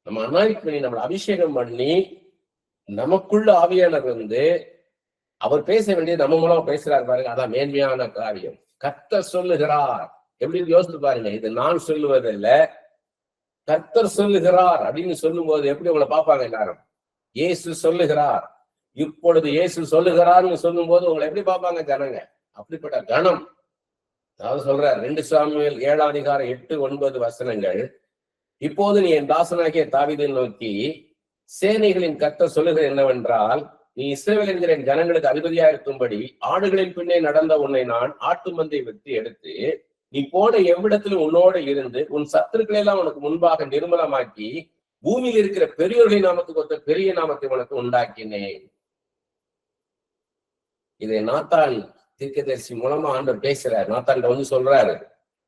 நம்ம அனாயிட் பண்ணி, நம்மளை அபிஷேகம் பண்ணி, நமக்குள்ள ஆவியானவர் அவர் பேச வேண்டியது நம்ம மூலமா பேசுறாரு பாருங்க. அதான் மேன்மையான காரியம். கர்த்தர் சொல்லுகிறார். எப்படி யோசித்து பாருங்க. இது நான் சொல்லுவதில்ல, கர்த்தர் சொல்லுகிறார் அப்படின்னு சொல்லும் போது எப்படி உங்களை பார்ப்பாங்க எல்லாரும்? இயேசு சொல்லுகிறார், இப்பொழுது இயேசு சொல்லுகிறார்னு சொல்லும் போது உங்களை எப்படி பார்ப்பாங்க ஜனங்க? அப்படிப்பட்ட கணம். அதாவது சொல்றார் 2 சாமுவேல் 7 அதிகாரம் 8-9 வசனங்கள். இப்போது நீ என் தாசனாகிய தாவீதை நோக்கி, சேனைகளின் கர்த்தர் சொல்லுகிறது என்னவென்றால், நீ இஸ்ரவேல் என்கிற ஜனங்களுக்கு அதிபதியா இருக்கும்படி ஆடுகளின் பின்னே நடந்த உன்னை நான் ஆட்டு மந்தை விட்டு எடுத்து, நீ போன எவ்விடத்திலும் உன்னோடு இருந்து உன் சத்துருக்களை எல்லாம் உனக்கு முன்பாக நிர்மலமாக்கி, பூமியில் இருக்கிற பெரியோர்களின் நாமத்துக்கு ஒத்த பெரிய நாமத்தை உனக்கு உண்டாக்கினேன். இதை நாத்தான் தீர்க்கதரிசி மூலமா ஆண்டவர் பேசுறாரு. நாத்தான் சொல்றாரு,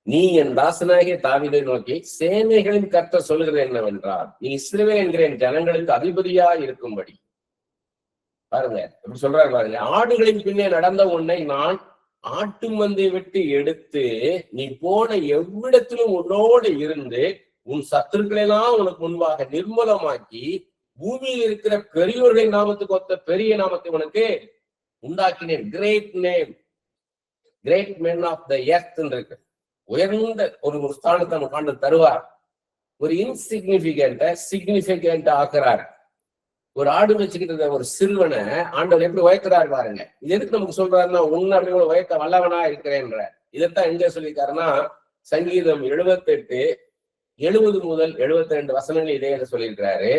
நீ என் தாசனாகிய தாவீதை நோக்கி, சேனைகளின் கர்த்தர் சொல்லுகிறது என்னவென்றால், நீ இஸ்ரவேல் என்கிற ஜனங்களுக்கு அதிபதியா இருக்கும்படி. பாருங்க எப்படி சொல்றாரு பாருங்க. ஆடுகளின் பின்னே நடந்த உன்னை நான் ஆட்டு மந்தை விட்டு எடுத்து, நீ போன எவ்விடத்திலும் உன்னோடு இருந்து உன் சத்துருக்களெல்லாம் உனக்கு முன்பாக நிர்மூலமாக்கி பூமியில் இருக்கிற பெரியோர்களின் நாமத்துக்கு ஒத்த பெரிய நாமத்தை உனக்கு உண்டாக்கினேன். Great name, great men of the earth இருக்கு. உயர்ந்த ஒரு ஸ்தானத்தை நமக்கு ஆண்டு தருவார். ஒரு இன்சிக்னிபிகண்ட சிக்னிபிகண்ட் ஆக்குறார். ஒரு ஆடு வச்சுக்கிட்டு ஒரு சிறுவனை ஆண்டவர் எப்படி உயர்த்துறாரு பாருங்க. இது எதுக்கு நமக்கு சொல்றாருன்னா, உன்னை அப்படி உயர்த்த வல்லவனா இருக்கிறேன்ற. இதைத்தான் எங்க சொல்லியிருக்காருன்னா, சங்கீதம் 78:70 முதல் 72 வசனங்கள் இதே சொல்லியிருக்கிறாரு.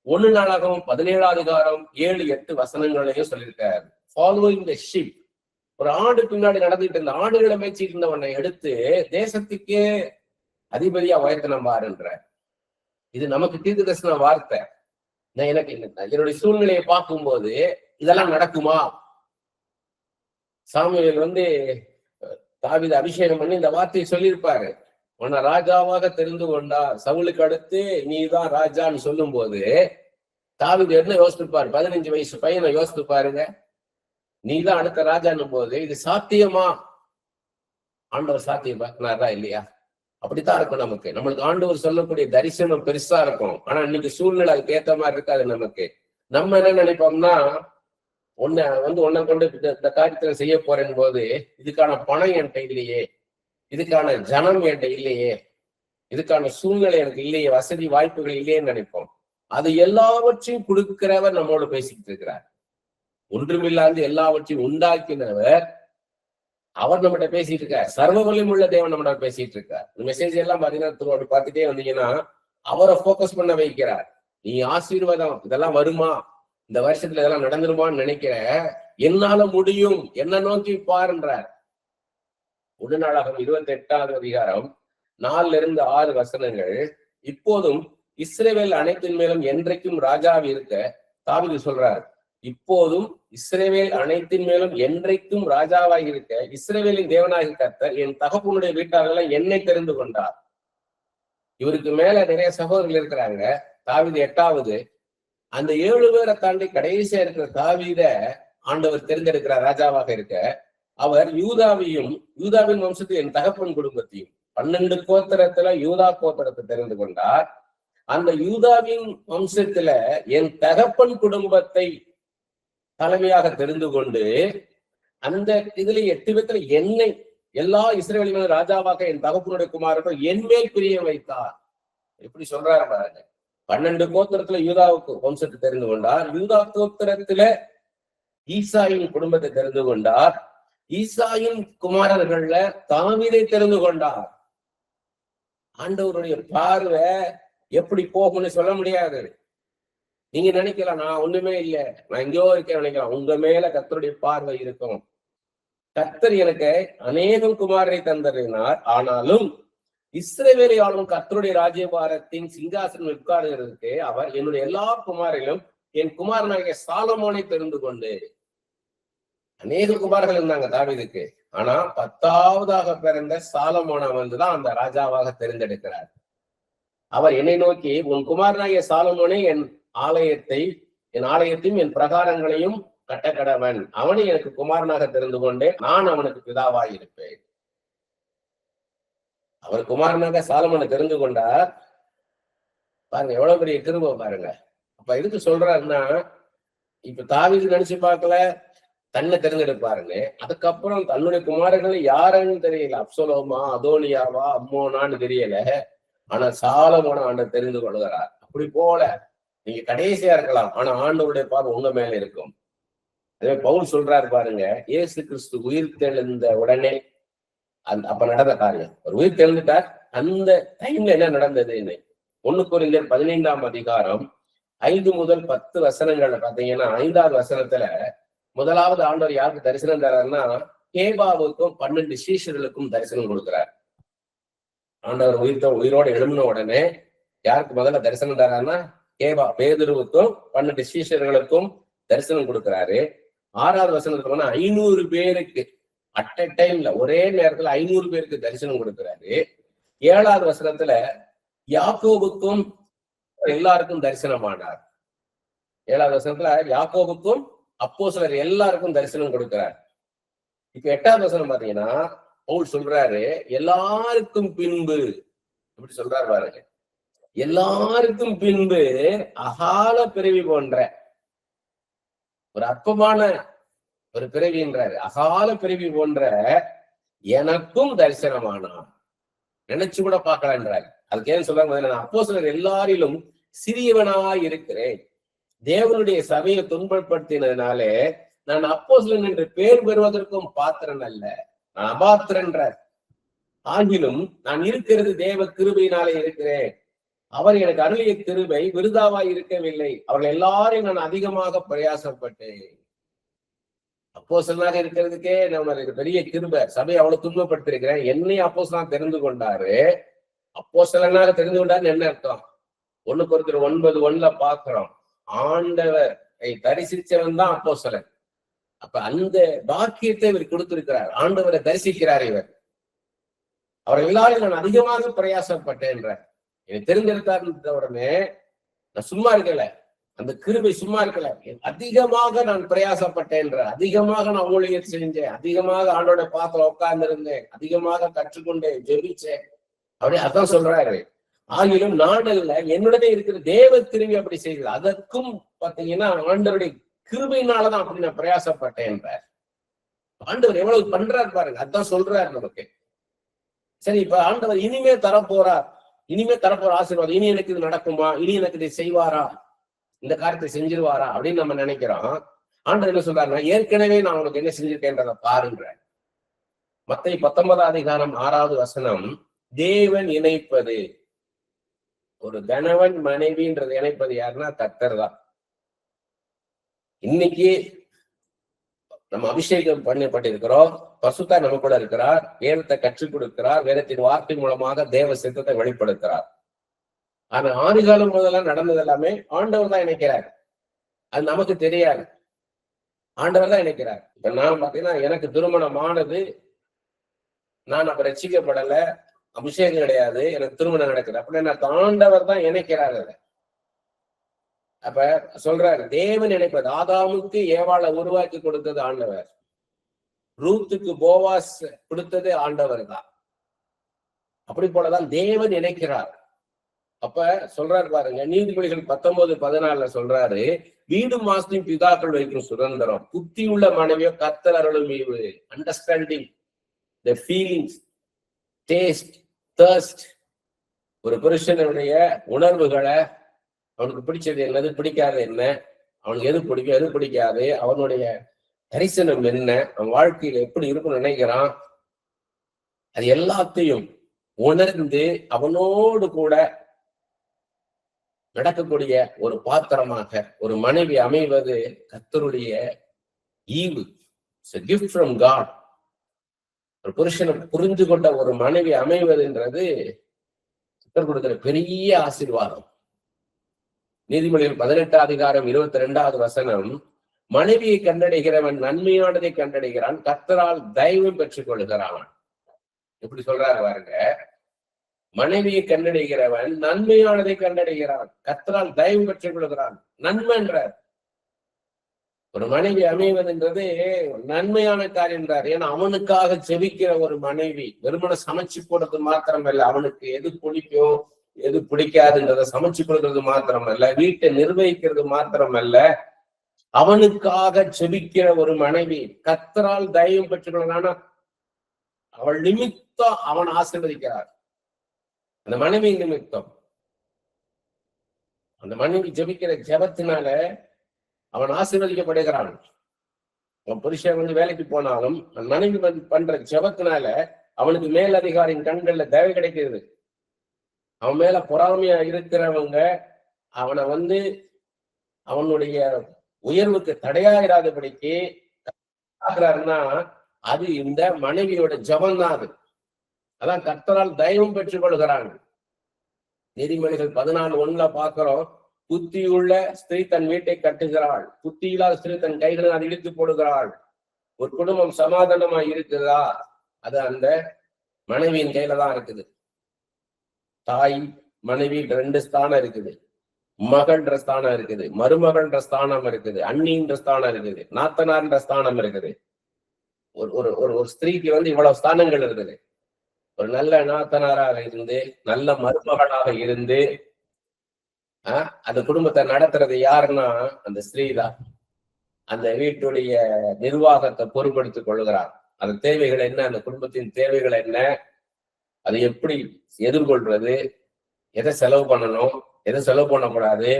1 நாளாகவும் 17ஆம் அதிகாரம் 7-8 வசனங்களையும் சொல்லியிருக்காரு. ஃபாலோயிங் த ஷீப், ஒரு ஆடு பின்னாடி நடந்துட்டு இருந்த ஆடுகளை மேய்ச்சிட்டு இருந்தவனை எடுத்து தேசத்துக்கே அதிபதியா உயர்த்தனம் பாருன்ற. இது நமக்கு தீர்க்கதரிசன வார்த்தை. நான் எனக்கு என்னுடைய சூழ்நிலையை பார்க்கும்போது இதெல்லாம் நடக்குமா? சாமுவேல் தாவீது அபிஷேகம் பண்ணி இந்த வார்த்தையை சொல்லியிருப்பாரு. உன்னை ராஜாவாக தெரிந்து கொண்டார், சவுலுக்கு அடுத்து நீதான் ராஜான்னு சொல்லும் போது தாவீது என்ன யோசித்துப்பாரு? 15 வயசு பையனை யோசித்து பாருங்க. நீதான் அடுத்த ராஜான்னும் போது இது சாத்தியமா? ஆண்டவர் சாத்தியமாக்குனாரா இல்லையா? அப்படித்தான் இருக்கும். நம்மளுக்கு ஆண்டவர் சொல்லக்கூடிய தரிசனம் பெருசா இருக்கும். ஆனா இன்னைக்கு சூழ்நிலை அதுக்கு ஏத்த மாதிரி இருக்காது நமக்கு. நம்ம என்ன நினைப்போம்னா, உன்னை கொண்டு இந்த காரியத்துல செய்ய போறேன் போது இதுக்கான பணம் என்கிட்ட இல்லையே, இதுக்கான ஜனம் என்கிட்ட இல்லையே, இதுக்கான சூழ்நிலை எனக்கு இல்லையே, வசதி வாய்ப்புகள் இல்லையேன்னு நினைப்போம். அது எல்லாவற்றையும் கொடுக்கிறவர் நம்மோடு பேசிக்கிட்டு இருக்கிறார். ஒன்றுமில்லாது எல்லாவற்றையும் உண்டாக்கினவர் அவர் நம்மகிட்ட பேசிட்டு இருக்கார். சர்வ வலிமுள்ள தேவன் நம்மகிட்ட பேசிட்டு இருக்கார். இந்த மெசேஜ் எல்லாம் பாத்தீங்கன்னா பார்த்துட்டே வந்தீங்கன்னா அவரை போக்கஸ் பண்ண வைக்கிறார். நீ ஆசீர்வாதம் இதெல்லாம் வருமா, இந்த வருஷத்துல இதெல்லாம் நடந்துருமான்னு நினைக்கிற, என்னால முடியும், என்ன நோக்கி பாருன்றார். 1 நாளாகவும் 28ஆம் அதிகாரம் 4-6 வசனங்கள். இப்போதும் இஸ்ரவேல் அனைத்தின் மேலும் என்றைக்கும் ராஜாவி இருக்க தாவீது சொல்றார். இப்போதும் இஸ்ரவேல் அனைத்தின் மேலும் என்றைக்கும் ராஜாவாக இருக்க இஸ்ரவேலின் தேவனாகி கர்த்தர் என் தகப்பனுடைய வீட்டாளர்கள் என்னை தெரிந்து கொண்டார். இவருக்கு மேல நிறைய சகோதரர்கள் இருக்கிறாங்க. தாவீது 8வது. அந்த 7 பேரை தாண்டி கடைசியா இருக்கிற தாவீத ஆண்டவர் தெரிந்தெடுக்கிறார் ராஜாவாக இருக்க. அவர் யூதாவின் வம்சத்தில் என் தகப்பன் குடும்பத்தையும் 12 கோத்திரத்துல யூதா கோத்திரத்தை தெரிந்து கொண்டார். அந்த யூதாவின் வம்சத்துல என் தகப்பன் குடும்பத்தை தலைமையாக தெரிந்து கொண்டு அந்த இதுல 8 பேத்துல என்னை எல்லா இஸ்ரவேலின் ராஜாவாக என் தகப்பனுடைய குமாரர்கள் என் மேல் பிரிய வைத்தார். எப்படி சொல்றாரு பாருங்க. 12 கோத்திரத்துல யூதாவுக்கு வம்சத்தை தெரிந்து கொண்டார். யூதா கோத்திரத்துல ஈசாயின் குடும்பத்தை தெரிந்து கொண்டார். ஈசாயின் குமாரர்கள்ல தாவீதை தெரிந்து கொண்டார். ஆண்டவருடைய பார்வை எப்படி போகும்னு சொல்ல முடியாது. நீங்க நினைக்கலாம் நான் ஒண்ணுமே இல்லை, நான் எங்கேயோ இருக்கேன் நினைக்கலாம். உங்க மேல கர்த்தருடைய பார்வை இருக்கும். கர்த்தர் எனக்கு அநேகம் குமாரரை தந்தறினார். ஆனாலும் இஸ்ரவேலை ஆளும் கர்த்தருடைய ராஜ்யபாரத்தின் சிங்காசனம் உட்காருகிறதுக்கு அவர் என்னுடைய எல்லா குமாரிலும் என் குமாரனாகிய சாலமோனை தெரிந்து கொண்டு. அநேக குமார்கள் இருந்தாங்க தாவீதுக்கு. ஆனா 10ஆவதாக பிறந்த சாலமோனை வந்துதான் அந்த ராஜாவாக தெரிந்தெடுக்கிறார். அவர் என்னை நோக்கி, உன் குமாரனாகிய சாலமோனை என் ஆலயத்தையும் என் பிரகாரங்களையும் கட்டக்கடவன், அவனை எனக்கு குமாரனாக தெரிந்து கொண்டேன், நான் அவனுக்கு பிதாவாய் இருப்பேன். அவர் குமாரனாக சாலமோனை தெரிந்து கொண்டார். பாருங்க எவ்வளவு பெரிய கிருபை பாருங்க. அப்ப எதுக்கு சொல்றாருன்னா, இப்ப தாவீது நினைச்சு பார்க்கல தன்னை தெரிந்தெடுப்பாருன்னு. அதுக்கப்புறம் தன்னுடைய குமாரர்கள் யாருன்னு தெரியல. அப்சலோமா, அதோனியாவா, அம்மோனான்னு தெரியல. ஆனா சாலமோனை ஆண்டவர் தெரிந்து கொள்கிறார். அப்படி போல நீங்க கடைசியா இருக்கலாம், ஆனா ஆண்டவருடைய பார்வை உங்க மேல இருக்கும். அதே பவுல் சொல்றாரு பாருங்க, இயேசு கிறிஸ்து உயிர் தெழுந்த உடனே அப்ப நடந்த காரியம். ஒரு உயிர் தெழுந்துட்டார். அந்த டைம்ல என்ன நடந்ததுன்னு 1 கொரிந்தியர் 15ஆம் அதிகாரம் 5 முதல் 10 வசனங்கள்ல பாத்தீங்கன்னா, 5வது வசனத்துல முதலாவது ஆண்டவர் யாருக்கு தரிசனம் தராருன்னா, கேபாவுக்கும் 12 சீஷர்களுக்கும் தரிசனம் கொடுக்கிறார். ஆண்டவர் உயிரோடு எழும்பின உடனே யாருக்கு முதல்ல தரிசனம் தராருன்னா, பேதுருவுக்கும் 12 சீஷர்களுக்கும் தரிசனம் கொடுக்கிறாரு. 6வது வசனத்துல போனா 500 பேருக்கு அட் எ டைம்ல ஒரே நேரத்துல 500 பேருக்கு தரிசனம் கொடுக்கிறாரு. 7வது வசனத்துல யாக்கோபுக்கும் எல்லாருக்கும் தரிசனமானார். 7வது வசனத்துல யாக்கோபுக்கும் அப்போஸ்தலர் எல்லாருக்கும் தரிசனம் கொடுக்கிறார். இப்ப 8வது வசனம் பாத்தீங்கன்னா பவுல் சொல்றாரு, எல்லாருக்கும் பின்பு இப்படி சொல்றாரு பாருங்க. எல்லாருக்கும் பின்பு அகால பிறவி போன்ற ஒரு அற்பமான ஒரு பிறவின்றாரு. அகால பிறவி போன்ற எனக்கும் தரிசனமானான். நினைச்சு கூட பார்க்கலான்றாரு. அதுக்கு ஏன் சொல்றாங்க, அப்போஸ்தலர் எல்லாரிலும் சிறியவனாய் இருக்கிறேன். தேவனுடைய சபையை துன்பப்படுத்தினதுனாலே நான் அப்போஸ்தலன் என்று பேர் பெறுவதற்கும் பாத்திரன் அல்ல, நான் அபாத்திரன்றார். ஆகிலும் நான் இருக்கிறது தேவ கிருபையினாலே இருக்கிறேன். அவர் எனக்கு அருளிய கிருபை விருதாவாய் இருக்கவில்லை. அவர்கள் எல்லாரையும் நான் அதிகமாக பிரயாசப்பட்டேன். அப்போஸ்தலனாக இருக்கிறதுக்கே நம்ம பெரிய கிருபை. சபையை அவ்வளவு துன்பப்படுத்திருக்கிறேன். என்னையும் அப்போஸ்தலனா தெரிந்து கொண்டாரு. அப்போஸ்தலனாக தெரிந்து கொண்டாருன்னு என்ன அர்த்தம்? 1 Corinthians 9:1 பாக்குறோம். ஆண்டவரை தரிசிச்சவன் தான் அப்போஸ்தலன். அப்ப அந்த பாக்கியத்தை இவர் கொடுத்திருக்கிறார். ஆண்டவரை தரிசிக்கிறார் இவர். அவர் எல்லாரும் நான் அதிகமாக பிரயாசப்பட்டேன். எனக்கு தெரிந்திருக்காருன்ற உடனே நான் சும்மா இருக்கல, அந்த கிருபை சும்மா இருக்கல, அதிகமாக நான் பிரயாசப்பட்டேன், அதிகமாக நான் ஊழியர் செஞ்சேன், அதிகமாக ஆண்டோட பாத்திரம் உட்கார்ந்து இருந்தேன், அதிகமாக கற்றுக்கொண்டேன், ஜெபிச்சேன். அப்படி அதான் சொல்றாரு. ஆகிலும் நாடல்ல என்னுடனே இருக்கிற தேவ கிருபை அப்படி செய்யுது. அதற்கும் பாத்தீங்கன்னா ஆண்டவருடைய கிருபையினாலதான் அப்படி நான் பிரயாசப்பட்டேன். ஆண்டவர் எவ்வளவு பண்றாரு பாருங்க. அதான் சொல்றாரு நமக்கு. சரி, இப்ப ஆண்டவர் இனிமே தரப்போறார், இனிமே தரப்போற ஆசீர்வாதம், இனி எனக்கு இது நடக்குமா, இனி எனக்கு இது செய்வாரா, இந்த காரியத்தை செஞ்சிருவாரா அப்படின்னு நம்ம நினைக்கிறோம். ஆண்டவர் என்ன சொல்றாருன்னா, ஏற்கனவே நான் உனக்கு என்ன செஞ்சிருக்கேன்றத பாருங்க. மத்தேயு 19:6 தேவன் இணைப்பது, ஒரு கணவன் மனைவின்றது இணைப்பது யாருன்னா கர்த்தர் தான். இன்னைக்கு நம்ம அபிஷேகம் பண்ணப்பட்டிருக்கிறோம். பசுத்தா நம்ம கூட இருக்கிறார், வேதத்தை கற்றுக் கொடுக்கிறார், வேதத்தின் வார்த்தை மூலமாக தேவ சித்தத்தை வெளிப்படுத்துறார். ஆனா ஆதிகாலம் முதல்ல நடந்தது எல்லாமே ஆண்டவர் தான் இணைக்கிறார். அது நமக்கு தெரியாது. ஆண்டவர் தான் இணைக்கிறார். இப்ப நான் பாத்தீங்கன்னா எனக்கு திருமணமானது, நான் அப்ப ரட்சிக்கப்படல, அபிஷேகம் கிடையாது, எனக்கு திருமணம் நடக்குது அப்படின்னு ஆண்டவர் தான் இணைக்கிறார். அப்ப சொல்றாரு தேவன் இணைப்பது. ஆதாமுக்கு ஏவாளை உருவாக்கி கொடுத்தது ஆண்டவர், ரூத்துக்கு போவாஸ் கொடுத்தது ஆண்டவர் தான். அப்படி போலதான் தேவன் இணைக்கிறார். அப்ப சொல்றாரு பாருங்க, நீதிமொழிகள் 19:14 சொல்றாரு, வீடு மாசத்தையும் பிதாக்கள் வைக்கும் சுதந்திரம், புத்தி உள்ள மனைவியோ கர்த்தர் அருளும் ஈவு. Understanding the feelings, taste, thirst. ஒரு புருஷனுடைய உணர்வுகளை, அவனுக்கு பிடிச்சது என்னது, பிடிக்காது என்ன, அவனுக்கு எது பிடிக்கும் எது பிடிக்காது, அவனுடைய தரிசனம் என்ன, அவன் வாழ்க்கையில எப்படி இருக்குன்னு நினைக்கிறான், அது எல்லாத்தையும் உணர்ந்து அவனோடு கூட நடக்கக்கூடிய ஒரு பாத்திரமாக ஒரு மனைவி அமைவது கர்த்தருடைய ஈவு. Gift from God. ஒரு புருஷனை புரிந்து கொண்ட ஒரு மனைவி அமைவதுன்றது கர்த்தர் கொடுக்கிற பெரிய ஆசீர்வாதம். நீதிமொழிகள் 18:22 மனைவியை கண்டடைகிறவன் நன்மையானதை கண்டடைகிறான், கர்த்தரால் தயவும் பெற்றுக் கொள்கிறான். எப்படி சொல்றாரு பாருங்க, மனைவியை கண்டடைகிறவன் நன்மையானதை கண்டடைகிறான், கர்த்தரால் தயவு பெற்றுக் கொள்கிறான். நன்மைன்றார். ஒரு மனைவி அமைவதுன்றது நன்மையான காரியம் என்றார். ஏன்னா அவனுக்காக ஜெபிக்கிற ஒரு மனைவி, வெறுமனை சமைச்சு போடுறது மாத்திரம் அல்ல, அவனுக்கு எது பிடிக்கும் எது பிடிக்காதுன்றத சமைச்சு கொடுக்கறது மாத்திரம் அல்ல, வீட்டை நிர்வகிக்கிறது மாத்திரம் அல்ல, அவனுக்காக ஜெபிக்கிற ஒரு மனைவி கர்த்தரால் தயவு பெற்றுக்கொள்ளனா அவள் நிமித்தம் அவன் ஆசீர்வதிக்கிறார். அந்த மனைவி நிமித்தம், அந்த மனைவி ஜெபிக்கிற ஜெபத்தினால அவன் ஆசீர்வதிக்கப்படுகிறான். அவன் புருஷன் வேலைக்கு போனாலும் அந்த மனைவி பண்ற ஜெபத்தினால அவனுக்கு மேலதிகாரின் கண்கள்ல தயவு கிடைக்கிறது. அவன் மேல பொறாமையா இருக்கிறவங்க அவனை அவனுடைய உயர்வுக்கு தடையாயிராதபடிக்கு ஆகிறாருன்னா அது இந்த மனைவியோட ஜபம் தான். அதான் கர்த்தரால் தயவும் பெற்றுக் கொள்கிறாங்க. நீதிமொழிகள் 14:1 பாக்குறோம், புத்தியுள்ள ஸ்திரீ தன் வீட்டை கட்டுகிறாள், புத்தி இல்லாத ஸ்திரீ தன் கைகளை அதை இழுத்து போடுகிறாள். ஒரு குடும்பம் சமாதானமா இருக்குதா, அது அந்த மனைவியின் கையில தான் இருக்குது. தாய் மனைவி 2 ஸ்தானம் இருக்குது, மகள்ன்ற ஸ்தானம் இருக்குது, மருமகள்ன்ற ஸ்தானம் இருக்குது, அண்ணின்ற ஸ்தானம் இருக்குது, நாத்தனார்ன்ற ஸ்தானம் இருக்குது. ஒரு ஸ்திரீக்கு இவ்வளவு ஸ்தானங்கள் இருக்குது. ஒரு நல்ல நாத்தனாராக இருந்து, நல்ல மருமகளாக இருந்து, அந்த குடும்பத்தை நடத்துறது யாருன்னா அந்த ஸ்திரீ தான். அந்த வீட்டுடைய நிர்வாகத்தை பொறுப்படுத்திக் கொள்கிறார். அந்த தேவைகள் என்ன, அந்த குடும்பத்தின் தேவைகள் என்ன, அதை எப்படி எதிர்கொள்றது, எதை செலவு பண்ணணும், எதை செலவு பண்ணக்கூடாது,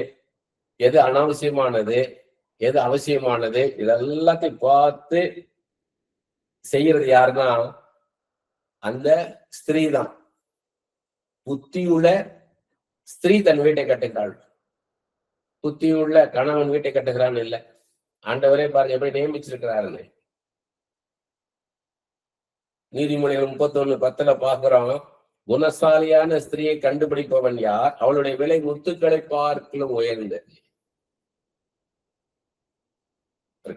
எது அனாவசியமானது, எது அவசியமானது, இதெல்லாத்தையும் பார்த்து செய்யறது யாருன்னா அந்த ஸ்திரீ தான். புத்தியுள்ள ஸ்திரீ தன் வீட்டை கட்டுகிறாள், புத்தியுள்ள கணவன் வீட்டை கட்டுகிறான்னு இல்லை. ஆண்டவரே பாருங்க எப்படி நியமிச்சிருக்கிறாருன்னு. நீதிமொழிகள் 31:10 பாக்குறோம், குணசாலியான ஸ்திரீயை கண்டுபிடிப்பவன் யார், அவளுடைய விலை முத்துக்களை பார்க்கலும் உயர்ந்தது.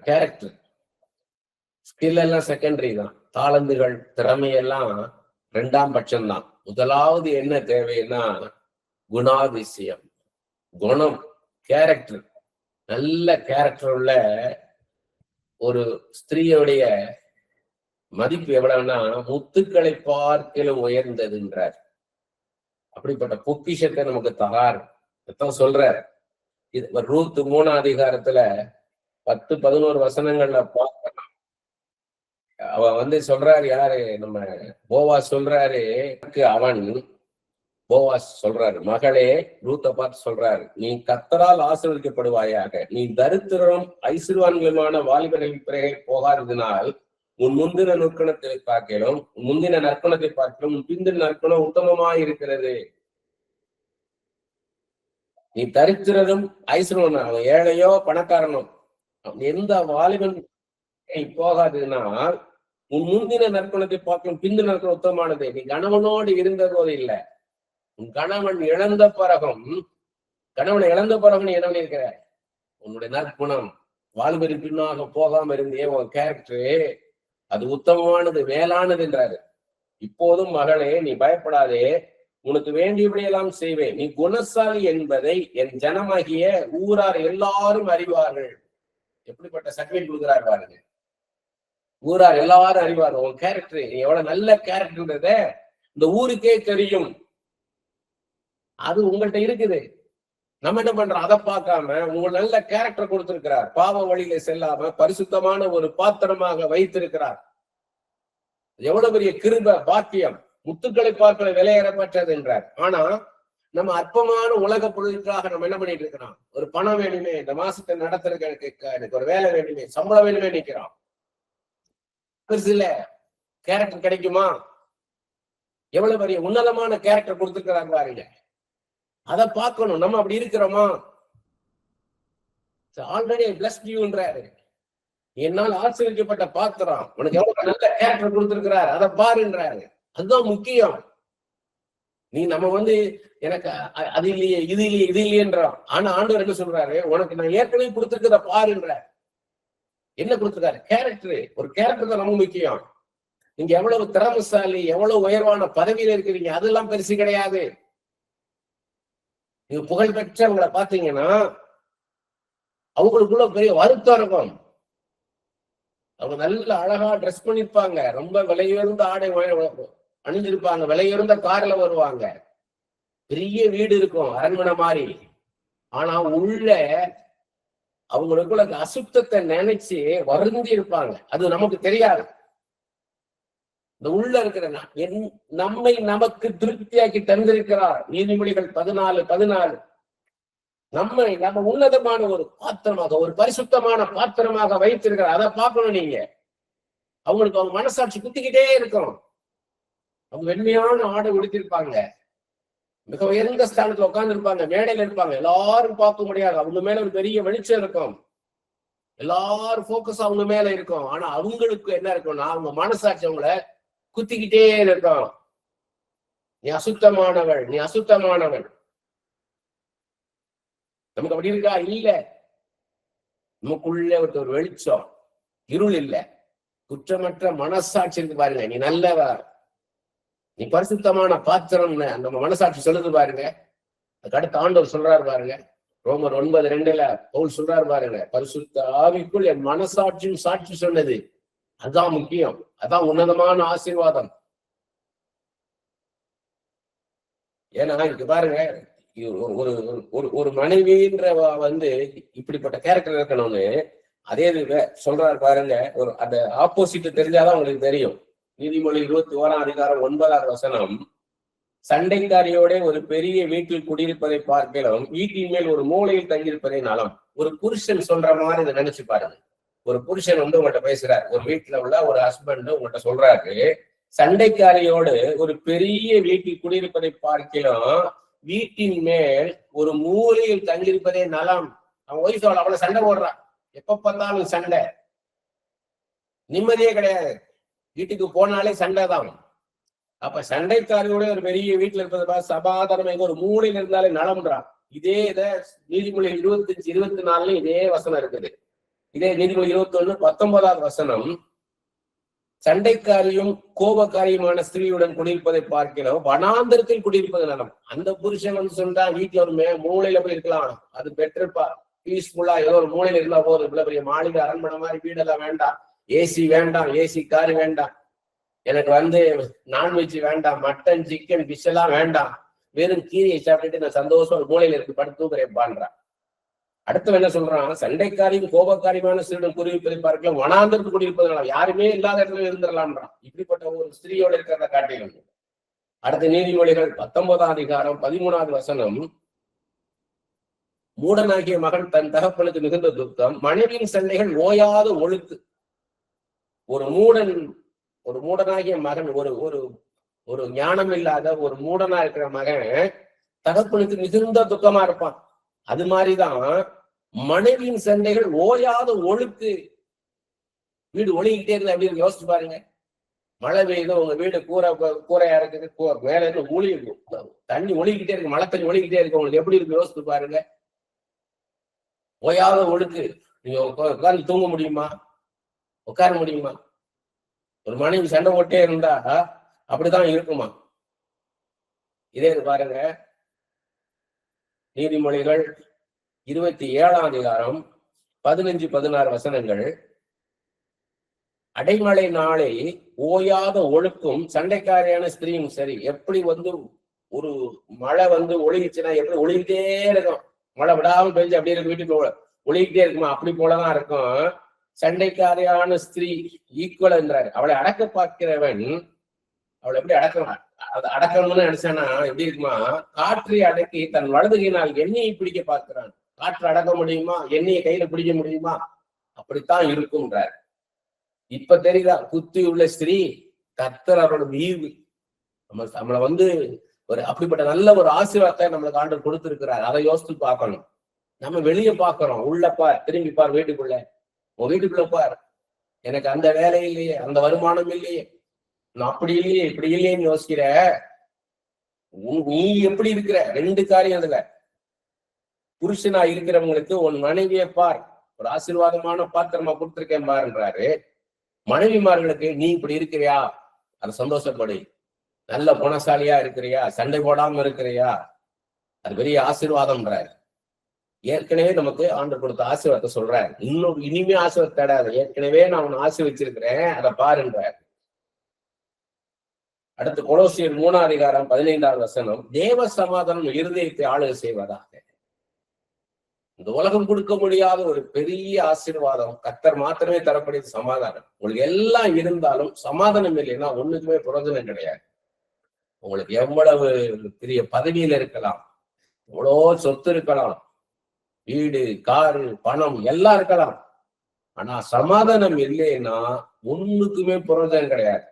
கேரக்டர் ஸ்கில் எல்லாம் செகண்டரி தான், தாளந்துகள் திறமையெல்லாம் 2ஆம் பட்சம்தான். முதலாவது என்ன தேவைன்னா குணாதிசயம், குணம், கேரக்டர். நல்ல கேரக்டர் உள்ள ஒரு ஸ்திரீயுடைய மதிப்பு எவ்வளவுன்னா முத்துக்களை பார்க்கலும் உயர்ந்ததுன்றார். அப்படிப்பட்ட பொக்கிஷத்தை நமக்கு தரார் சொல்றார். இது ரூத் 3ஆம் அதிகாரத்துல 10-11 வசனங்கள்ல பார்க்கலாம். அவ சொல்றாரு, யாரு நம்ம போவாஸ் சொல்றாரு, அவன் போவாஸ் சொல்றாரு, மகளே ரூத்தை பார்த்து சொல்றாரு, நீ கர்த்தரால் ஆசீர்வதிக்கப்படுவாயாக, நீ தரித்திரம் ஐஸ்வர்யவான்களுமான வாலிபர்களின் பிறகு போகாததினால் உன் முந்தின நற்குணத்தை பார்க்கலும் முந்தின நற்குணத்தை பார்க்கலும் உன் பிந்தின நற்குணம் உத்தமமாய் இருக்கிறது. நீ தரித்திரனும் ஐஸ்வர்யவன், அவன் ஏழையோ பணக்காரனோ, எந்த வாலிபன் போகாததினால் உன் முந்தின நற்குணத்தை பார்க்கலும் பிந்தின நற்குணம் உத்தமமானது. நீ கணவனோடு இருந்த போது இல்லை, உன் கணவன் இழந்த பிறகும், கணவனை இழந்த பிறகு நீ என்ன பண்ணிருக்கிற, உன்னுடைய நற்குணம் வாழ்வரி பின்னாக போகாம இருந்தே உன் கேரக்டரு அது உத்தமமானது, மேலானது என்றாரு. இப்போதும் மகளே நீ பயப்படாதே, உனக்கு வேண்டியபடியெல்லாம் செய்வேன், நீ குணசாலி என்பதை என் ஜனமாகிய ஊரார் எல்லாரும் அறிவார்கள். எப்படிப்பட்ட சர்டிபிகேட் கொடுக்குறாரு பாருங்க, ஊரார் எல்லாரும் அறிவார்கள். உன் கேரக்டர் நீ எவ்வளவு நல்ல கேரக்டர்ன்றத இந்த ஊருக்கே தெரியும். அது உங்கள்கிட்ட இருக்குது. நம்ம என்ன பண்றோம், அதை பார்க்காம உங்களுக்கு நல்ல கேரக்டர் கொடுத்திருக்கிறார், பாவ வழியில செல்லாம பரிசுத்தமான ஒரு பாத்திரமாக வைத்திருக்கிறார். எவ்வளவு பெரிய கிருப பாக்கியம், முத்துக்களை பார்க்கல விலையேறப்பட்டது என்றார். ஆனா நம்ம அற்பமான உலக பொருளுக்காக நம்ம என்ன பண்ணிட்டு இருக்கிறோம், ஒரு பணம் வேணுமே, இந்த மாசத்தை நடத்துறதுக்கு எனக்கு ஒரு வேலை வேணுமே, சம்பளம் வேணுமே நிக்கிறோம். இல்ல கேரக்டர் கிடைக்குமா, எவ்வளவு பெரிய உன்னதமான கேரக்டர் கொடுத்திருக்கிறாங்க பாருங்க, அதை பார்க்கணும். நம்ம அப்படி இருக்கிறோமா? ஆல்ரெடி பிளஸ்ட் யூன்றாரு, என்னால் ஆசீர்வதிக்கப்பட்ட பாத்திரம், உனக்கு எவ்வளவு நல்ல கேரக்டர் கொடுத்திருக்கிறார், அதை பாருன்றாரு. அதுதான் முக்கியம். நீ நம்ம எனக்கு அது இல்லையே இது இல்லையே இது இல்லையன்றோம். ஆனா ஆண்டவர் என்ன சொல்றாரு, உனக்கு நான் ஏற்கனவே கொடுத்திருக்கிறத பாருன்ற. என்ன கொடுத்திருக்காரு, கேரக்டர். ஒரு கேரக்டர் தான் ரொம்ப முக்கியம். நீங்க எவ்வளவு திறமைசாலி, எவ்வளவு உயர்வான பதவியில இருக்கிறீங்க, அதெல்லாம் பெருசு கிடையாது. நீங்க புகழ் பெற்றவங்களை பாத்தீங்கன்னா அவங்களுக்குள்ள பெரிய வருத்தம் இருக்கும். அவங்க நல்ல அழகா ட்ரெஸ் பண்ணிருப்பாங்க, ரொம்ப விலையுயர்ந்த ஆடை அணிஞ்சிருப்பாங்க, விலையுயர்ந்த கார்ல வருவாங்க, பெரிய வீடு இருக்கும் அரண்மனை மாதிரி. ஆனா உள்ள அவங்களுக்குள்ள அசுத்தத்தை நினைச்சு வருந்தி இருப்பாங்க. அது நமக்கு தெரியாது. இந்த உள்ள இருக்கிற நம்மை நமக்கு திருப்தியாக்கி தந்திருக்கிறார். நீதிமொழிகள் 14:14. நம்ம உன்னதமான ஒரு பாத்திரமாக, ஒரு பரிசுத்தமான பாத்திரமாக வைத்திருக்கிறார். அதை பார்க்கணும் நீங்க. அவங்களுக்கு அவங்க மனசாட்சி குத்திக்கிட்டே இருக்கும். அவங்க வெண்மையான ஆடை உடுத்திருப்பாங்க, மிக உயர்ந்த ஸ்தானத்துல உட்கார்ந்து இருப்பாங்க, மேடையில இருப்பாங்க, எல்லாரும் பார்க்க முடியாது. அவங்க மேல ஒரு பெரிய வெளிச்சம் இருக்கும், எல்லாரும் போக்கஸ் அவங்க மேல இருக்கும். ஆனா அவங்களுக்கு என்ன இருக்கும்னா அவங்க மனசாட்சி அவங்கள குத்திக்கிட்டே இருக்கும். நீ அசுத்தமானவள், நீ அசுத்தமானவள். நமக்கு அப்படி இருக்கா? இல்ல. நமக்குள்ள ஒரு வெளிச்சம், இருள் இல்ல, குற்றமற்ற மனசாட்சி இருக்கு பாருங்க. நீ நல்லவ, நீ பரிசுத்தமான பாத்திரம்னு அந்த மனசாட்சி சொல்லுது பாருங்க. அதுக்கு அடுத்த ஆண்டவர் சொல்றாரு பாருங்க, ரோமர் 9:2 பவுல் சொல்றாரு பாருங்க, பரிசுத்த ஆவிக்குள் என் மனசாட்சியும் சாட்சி சொன்னது. அதுதான் முக்கியம், அதான் உன்னதமான ஆசீர்வாதம். ஏன்னா இங்க பாருங்க, ஒரு ஒரு ஒரு மனைவின்ற இப்படிப்பட்ட கேரக்டர் இருக்கணும்னு அதே சொல்றாரு பாருங்க. ஒரு அந்த ஆப்போசிட் தெரிஞ்சாதான் உங்களுக்கு தெரியும். நீதிமொழி 21ஆம் அதிகாரம் 9வது வசனம், சண்டைக்காரியோட ஒரு பெரிய வீட்டில் குடியிருப்பதை பார்க்கலாம், வீட்டின் மேல் ஒரு மூலையில் தங்கியிருப்பதை நலம். ஒரு புருஷன் சொல்ற மாதிரி இதை நினைச்சு பாருங்க. ஒரு புருஷன் உங்கள்கிட்ட பேசுறாரு, ஒரு வீட்டுல உள்ள ஒரு ஹஸ்பண்ட் உங்கள்கிட்ட சொல்றாரு, சண்டைக்காரியோடு ஒரு பெரிய வீட்டில் குடியிருப்பதை பார்க்கலாம், வீட்டின் மேல் ஒரு மூலையில் தங்கியிருப்பதே நலம். அவன் ஒய்ஃப் அவ்வளவு சண்டை போடுறான், எப்ப பார்த்தாலும் சண்டை, நிம்மதியே கிடையாது, வீட்டுக்கு போனாலே சண்டை தான். அப்ப சண்டைக்காரியோட ஒரு பெரிய வீட்டுல இருப்பது சமாதானம் ஒரு மூலையில் இருந்தாலே நலம்ன்றான். இதே இதை நீதிமொழி 25, 24 இதே வசனம் இருக்குது. இதே நீதிமொழி 21, 19வது வசனம், சண்டைக்காரியும் கோபக்காரியுமான ஸ்திரீயுடன் குடியிருப்பதை பார்க்கிறோம், வனாந்தரத்தில் குடியிருப்பது நலம். அந்த புருஷன் சொல்றா வீட்டுல ஒரு மூலையில போய் இருக்கலாம், அது பெட்டர்ப்பா, பீஸ்ஃபுல்லா ஏதோ ஒரு மூலையில இருந்தா போதும், இவ்வளவு பெரிய மாளிகை அரண்மனை மாதிரி வீடெல்லாம் வேண்டாம், ஏசி வேண்டாம், ஏசி காரு வேண்டாம், எனக்கு நான்வெஜ் வேண்டாம், மட்டன் சிக்கன் ஃபிஷ் எல்லாம் வேண்டாம், வெறும் கீரையை சாப்பிட்டுட்டு நான் சந்தோஷம் ஒரு மூலையில இருக்கு படுத்து தூக்குறேன்பான்றான். அடுத்து என்ன சொல்றான், சண்டைக்காரியும் கோபக்காரியுமான ஸ்திரீயுடன் குடியிருப்பதை பார்க்கலாம், வனாந்தரத்து குடியிருப்பதனால யாருமே இல்லாத இடத்துல இருந்துடலாம்ன்றான். இப்படிப்பட்ட ஒரு ஸ்திரீயோட இருக்கிறத காட்டிலும். அடுத்த நீதிமொழிகள் 19ஆம் அதிகாரம் 13வது வசனம், மூடனாகிய மகன் தன் தகப்பனுக்கு மிகுந்த துக்கம், மனைவியின் சண்டைகள் ஓயாத ஒழுக்கு. ஒரு மூடனாகிய மகன், ஒரு ஞானம் இல்லாத ஒரு மூடனா இருக்கிற மகன் தகப்பனுக்கு மிகுந்த துக்கமா இருப்பான். அது மாதிரிதான் மனைவியின் சண்டைகள் ஓயாத ஒழுக்கு. வீடு ஒழுகிக்கிட்டே இருந்தா எப்படி யோசிச்சு பாருங்க. மழை பெய்யுது, உங்க வீடு கூரையா இருக்குது, மேல இருந்து ஒளி தண்ணி ஒழுகிக்கிட்டே இருக்கு, மழை தண்ணி ஒழுகிக்கிட்டே இருக்கு, உங்களுக்கு எப்படி இருக்கு யோசிச்சு பாருங்க. ஓயாத ஒழுக்கு. நீங்க உட்கார்ந்து தூங்க முடியுமா? உட்கார முடியுமா? ஒரு மனைவி சண்டை போட்டே இருந்தா அப்படிதான் இருக்குமா? இதே பாருங்க, நீதிமொழிகள் 27ஆம் அதிகாரம் 15, 16 வசனங்கள், அடைமழை நாளை ஓயாத ஒழுக்கும் சண்டைக்காரியான ஸ்திரீயும் சரி. எப்படி ஒரு மழை ஒழுகிச்சுன்னா எப்படி ஒழுகிட்டே இருக்கும், மழை விடாமல் பெஞ்சு அப்படி இருக்கு, வீட்டுக்கு ஒழுகிட்டே இருக்குமா, அப்படி போலதான் இருக்கும் சண்டைக்காரியான ஸ்திரீ. ஈக்குவல் என்றாரு. அவளை அடக்க பார்க்கிறவன் அவளை எப்படி அடக்கலாம், அடக்கணும்னு நினைச்சானா எப்படி இருக்குமா, காற்றை அடக்கி தன் வலதுகையினால் எண்ணெயை பிடிக்க பார்க்கிறான். காற்று அடக்க முடியுமா? எண்ணெயை கையில பிடிக்க முடியுமா? அப்படித்தான் இருக்கும்ன்றார். இப்ப தெரியுதா, குத்தி உள்ள ஸ்திரீ கர்த்தர் அவரோட ஈவு. நம்மளை ஒரு அப்படிப்பட்ட நல்ல ஒரு ஆசீர்வாதத்தை நம்மளுக்கு ஆண்டவர் கொடுத்திருக்கிறார். அதை யோசித்து பார்க்கணும். நம்ம வெளியே பார்க்கிறோம், உள்ள பார், திரும்பி பார், வீட்டுக்குள்ள, உன் வீட்டுக்குள்ள பார், எனக்கு அந்த வேலை இல்லையே, அந்த வருமானம் இல்லையே, நான் அப்படி இல்லையே, இப்படி இல்லையேன்னு யோசிக்கிற. நீ எப்படி இருக்கிற? 2 காரியம் அதுல. புருஷனா இருக்கிறவங்களுக்கு உன் மனைவியை பார், ஒரு ஆசீர்வாதமான பாத்திரமா கொடுத்திருக்கேன் பாருன்றாரு. மனைவிமார்களுக்கு நீ இப்படி இருக்கிறியா, அது சந்தோஷப்படு. நல்ல குணசாலியா இருக்கிறியா, சண்டை போடாம இருக்கிறியா, அது பெரிய ஆசீர்வாதம்ன்றாரு. ஏற்கனவே நமக்கு ஆண்டவர் கொடுத்த ஆசீர்வாதத்தை சொல்றாரு. இனிமே ஆசீர்வாதம் தேடாது, ஏற்கனவே நான் உன்னை ஆசீர்வச்சிருக்கிறேன், அதை பாருன்றார். அடுத்து கொலோசியர் 3ஆம் அதிகாரம் 15வது வசனம், தேவ சமாதானம் இருதயத்தை ஆளுகை செய்வதாக. இந்த உலகம் கொடுக்க முடியாத ஒரு பெரிய ஆசீர்வாதம், கர்த்தர் மாத்திரமே தரக்கூடிய சமாதானம். உங்களுக்கு எல்லாம் இருந்தாலும் சமாதானம் இல்லைன்னா ஒண்ணுக்குமே பிரயோஜனம் கிடையாது. உங்களுக்கு எவ்வளவு பெரிய பதவியில இருக்கலாம், எவ்வளோ சொத்து இருக்கலாம், வீடு, காரு, பணம் எல்லாம் இருக்கலாம், ஆனா சமாதானம் இல்லைன்னா ஒண்ணுக்குமே பிரயோஜனம் கிடையாது.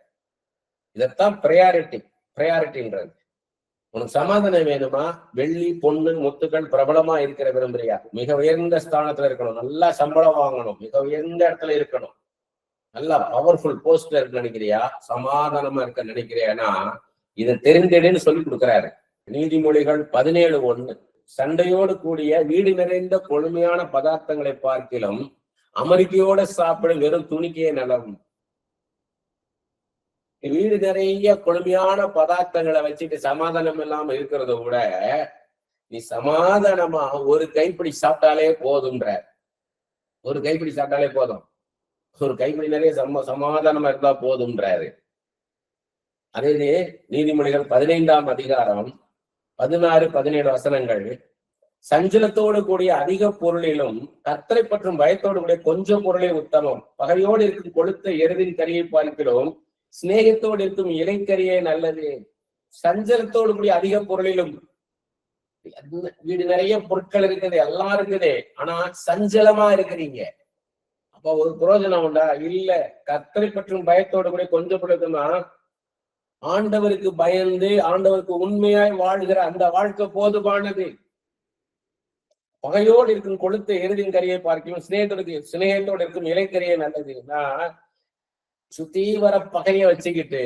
இதத்தான் ப்ரையாரிட்டின்றது. உனக்கு சமாதானம் வேணுமா? வெள்ளி, பொண்ணு, முத்துக்கள் பிரபலமா இருக்கிற விரும்புறியா? மிக உயர்ந்த ஸ்தானத்துல இருக்கணும், நல்லா சம்பளம் வாங்கணும், மிக உயர்ந்த இடத்துல இருக்கணும், நல்லா பவர்ஃபுல் போஸ்ட்ல இருக்க நினைக்கிறியா? சமாதானமா இருக்க நினைக்கிறியானா இதை தெரிந்தேன்னு சொல்லி கொடுக்குறாரு. நீதிமொழிகள் 17:1, சண்டையோடு கூடிய வீடு நிறைந்த கொழுமையான பதார்த்தங்களை பார்க்கிலும் அமெரிக்கையோட சாப்பிடும் வெறும் துணிக்கையே நலம். வீடு நிறைய கொழுமையான பதார்த்தங்களை வச்சுட்டு சமாதானம் இல்லாம இருக்கிறத விட நீ சமாதானமா ஒரு கைப்பிடி சாப்பிட்டாலே போதும்ன்ற. ஒரு கைப்பிடி சாப்பிட்டாலே போதும், ஒரு கைப்பிடி நிறைய சமாதானமா இருந்தா போதும்ன்றாரு. அதே நீதிமொழிகள் 15ஆம் அதிகாரம் 16, 17 வசனங்கள். சஞ்சலத்தோடு கூடிய அதிக பொருளிலும் கர்த்தரை பற்றும் பயத்தோடு கூடிய கொஞ்சம் பொருளே உத்தமம். பகையோடு இருக்கும் கொளுத்த எருதின் கரியை பார்க்கிறோம், சிநேகத்தோடு இருக்கும் இலைக்கரியே நல்லது. சஞ்சலத்தோடு கூடிய அதிக பொருளிலும், வீடு நிறைய பொருட்கள் இருக்குது, எல்லாம் இருக்குது, ஆனா சஞ்சலமா இருக்கிறீங்க. அப்ப ஒரு புரோஜனம் உண்டா? இல்ல. கர்த்தரை பற்றும் பயத்தோடு கூட கொஞ்சம் பொழுதுனா ஆண்டவருக்கு பயந்து ஆண்டவருக்கு உண்மையாய் வாழ்கிற அந்த வாழ்க்கை போதுமானது. பகையோடு இருக்கும் கொளுத்த எருதின் கரியை பார்க்கணும், சிநேகத்தோடு இருக்கும் இலைக்கரியை நல்லது. நான் சுத்தி வர பகைய வச்சுக்கிட்டு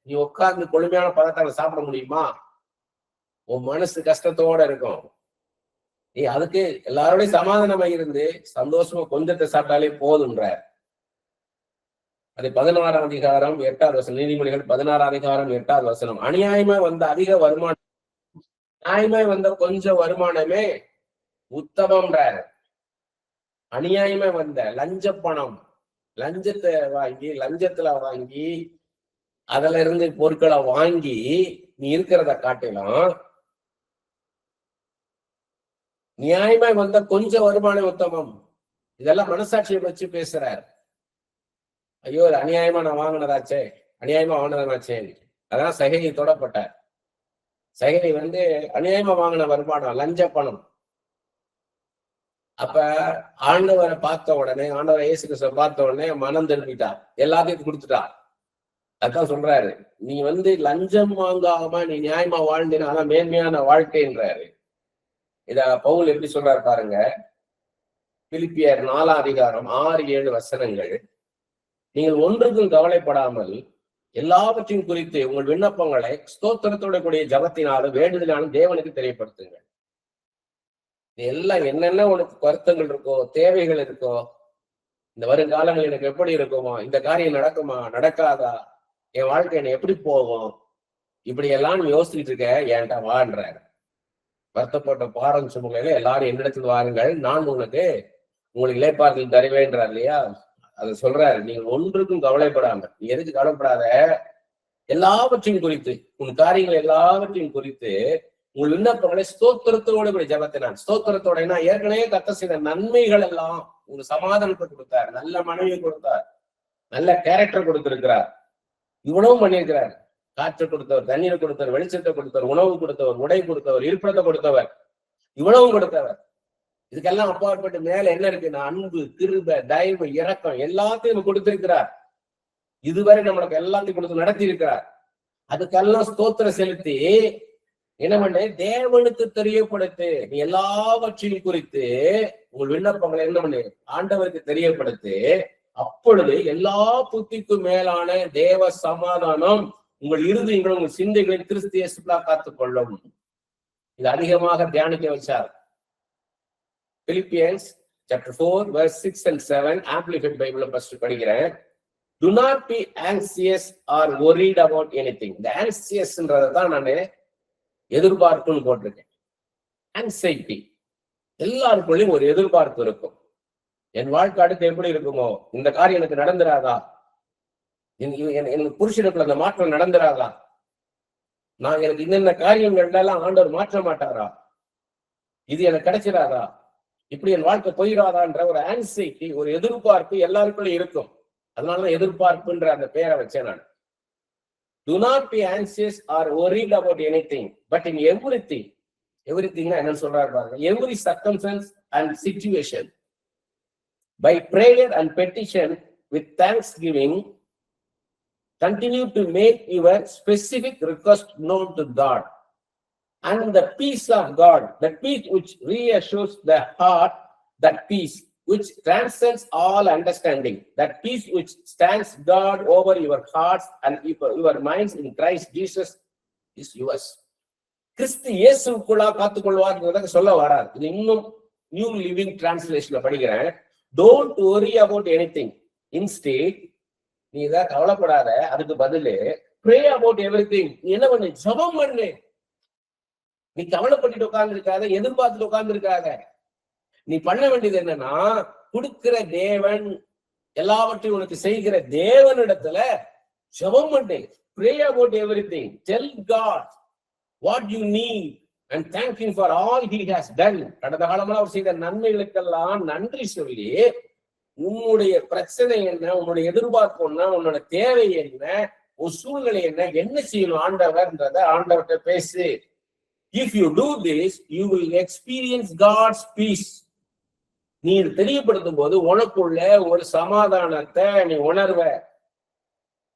நீ உட்கார்ந்து கொழுமையான பதார்த்தங்களை சாப்பிட முடியுமா? உன் மனசு கஷ்டத்தோட இருக்கும். நீ அதுக்கு எல்லாரோடய சமாதானமா இருந்து சந்தோஷமா கொஞ்சத்தை சாப்பிட்டாலே போதுன்ற. அது 16ஆம் அதிகாரம் 8வது வசனம். நீதிமொழிகள் 16ஆம் அதிகாரம் 8வது வசனம். அநியாயமா வந்த அதிக வருமானம், நியாயமாய் வந்த கொஞ்சம் வருமானமே உத்தமம்ன்றார். அநியாயமா வந்த லஞ்ச பணம், லஞ்சத்தை வாங்கி, லஞ்சத்துல வாங்கி அதுல இருந்து பொருட்களை வாங்கி நீ இருக்கிறத காட்டிலும் நியாயமாய் வந்த கொஞ்சம் வருமானம் உத்தமம். இதெல்லாம் மனசாட்சியை வச்சு பேசுறார். ஐயோ இது அநியாயமா நான் வாங்கினதாச்சே, அநியாயமா வாங்கினதாச்சே. அதான் சகையை தொடப்பட்டார். சகையை அநியாயமா வாங்கின வருமானம், லஞ்ச பணம். அப்ப ஆண்டவரை பார்த்த உடனே, ஆண்டவரை இயேசு கிறிஸ்துவை பார்த்த உடனே மனம் திரும்பிட்டார், எல்லாத்தையும் கொடுத்துட்டார். அதான் சொல்றாரு, நீ லஞ்சம் வாங்காம நீ நியாயமா வாழ்ந்தீனா அதான் மேன்மையான வாழ்க்கைன்றாரு. இத பவுல் எப்படி சொல்றாரு பாருங்க. பிலிப்பியர் 4ஆம் அதிகாரம் 6, 7 வசனங்கள். நீங்கள் ஒன்றுக்கும் கவலைப்படாமல் எல்லாவற்றையும் குறித்து உங்கள் விண்ணப்பங்களை ஸ்தோத்திரத்தோட கூடிய ஜபத்தினாலும் வேண்டுதலாலும் தேவனுக்கு தெரியப்படுத்துங்கள். எல்லாம் என்னென்ன உனக்கு வருத்தங்கள் இருக்கோ, தேவைகள் இருக்கோ, இந்த வருங்காலங்கள் எனக்கு எப்படி இருக்குமோ, இந்த காரியம் நடக்குமா நடக்காதா, என் வாழ்க்கை என்ன எப்படி போகும், இப்படி எல்லாம் யோசிச்சுட்டு இருக்க என்கிட்ட வான்றாரு. வருத்தப்பட்ட பாரம் சுமங்கல எல்லாரும் என்னிடத்தில் வாருங்கள், நான் உங்களுக்கு இளைப்பாறுதல் தருவேன்றார் இல்லையா? அதை சொல்றாரு. நீங்க ஒன்றுக்கும் கவலைப்படாம, நீ எதுக்கு கவலைப்படாத, எல்லாவற்றையும் குறித்து, உன் காரியங்கள் எல்லாவற்றையும் குறித்து உங்கள் விண்ணப்பங்களை ஸ்தோத்திரத்தோடு கூட ஜபத்தினான். ஸ்தோத்திரத்தோட ஏற்கனவே கர்த்தர் செய்த நன்மைகள் எல்லாம் உங்களுக்கு சமாதானத்தை கொடுத்தார், நல்ல மனைவியை கொடுத்தார், நல்ல கேரக்டர் கொடுத்திருக்கிறார், இவ்வளவும் பண்ணியிருக்கிறார். காற்று கொடுத்தவர், தண்ணீரை கொடுத்தவர், வெளிச்சத்தை கொடுத்தவர், உணவு கொடுத்தவர், உடை கொடுத்தவர், இருப்பிடத்தை கொடுத்தவர், இவ்வளவும் கொடுத்தவர். இதுக்கெல்லாம் அப்பாற்பட்டு மேல என்ன இருக்குன்னா அன்பு, கிருபை, தயவு, இரக்கம் எல்லாத்தையும் கொடுத்திருக்கிறார். இதுவரை நம்மளுக்கு எல்லாத்தையும் கொடுத்து நடத்தி இருக்கிறார். அதுக்கெல்லாம் ஸ்தோத்திரம் செலுத்தி என்ன பண்ண, தேவனுக்கு தெரியப்படுத்து. நீ எல்லாவற்றையும் குறித்து உங்கள் விண்ணப்பங்களை என்ன பண்ணு, ஆண்டவருக்கு தெரியப்படுத்து. அப்பொழுது எல்லா புத்திக்கும் மேலான தேவ சமாதானம் உங்கள் இருதயங்களும் உங்கள் சிந்தைகளை கிறிஸ்து இயேசுக்குள்ளாக காத்துக் கொள்ளும். இது அதிகமாக தியானிக்க வச்சார். Philippians chapter 4 verse 6 and 7 Amplified Bible first படிக்கிறேன். Do not be anxious or worried about anything. The anxiousன்றதை தான் நான் எதிர்பார்ப்புன்னு போட்டிருக்கேன். Anxiety, எல்லாருக்குள்ளயும் ஒரு எதிர்பார்ப்பு இருக்கும். என் வாழ்க்கை அடுத்து எப்படி இருக்குமோ, இந்த காரியம் எனக்கு நடந்துராதா, எனக்கு புருஷனுக்குள்ள அந்த மாற்றம் நடந்துராதா, நான் எனக்கு இன்னென்ன காரியங்கள்லாம் ஆண்டவர் மாற்ற மாட்டாரா, இது எனக்கு கிடைச்சிடாதா, இப்படி என் வாழ்க்கை போயிடாதான்ற ஒரு ஆன்சைட்டி, ஒரு எதிர்பார்ப்பு எல்லாருக்குள்ள இருக்கும். அதனாலதான் எதிர்பார்ப்புன்ற அந்த பெயரை வச்சேன் நான். Do not be anxious or worried about anything, but in everything. Everythingனா என்னன்னு சொல்றாரு பாருங்க. Every circumstance and situation, by prayer and petition with thanksgiving, continue to make your specific request known to God. And the peace of God, the peace which reassures the heart, that peace which transcends all understanding, that peace which stands God over your hearts and your minds in Christ Jesus is yours. கிறிஸ்து இயேசுக்குள்ளா காத்துக்கொள்வார் சொல்ல வரார். இது இன்னும் new living டிரான்ஸ்லேஷன்ல படிக்கிறேன். Don't worry about anything. Instead, நீ இதான் கவலைப்படாத, அதுக்கு பதிலு pray about everything. நீ என்ன பண்ணு, ஜெபம் பண்ணு. நீ கவலைப்பட்டு உட்கார்ந்து இருக்காத, எதிர்பார்த்துட்டு உட்கார்ந்து இருக்காத. நீ பண்ண வேண்டியது என்னன்னா, கொடுக்கிற தேவன், எல்லாவற்றையும் உனக்கு செய்கிற தேவனிடத்துல ஜெபம் பண்ணு. Pray about everything. Tell God. what you need and thank him for all he has done. கடந்த காலமா அவர் செய்த நன்மைகளுக்கெல்லாம் நன்றி சொல்லி, உன்னுடைய பிரச்சனை என்ன, உன்னுடைய எதிர்பார்ப்பு என்ன, உன்னோட தேவை என்ன, உன் சூழ்நிலை என்ன செய்யணும் ஆண்டவர்ன்றத ஆண்டவர்கிட்ட பேசு. If you do this, you will experience God's peace. நீ தெரியப்படுத்தும் போது உனக்குள்ள ஒரு சமாதானத்தை நீ உணர்வ,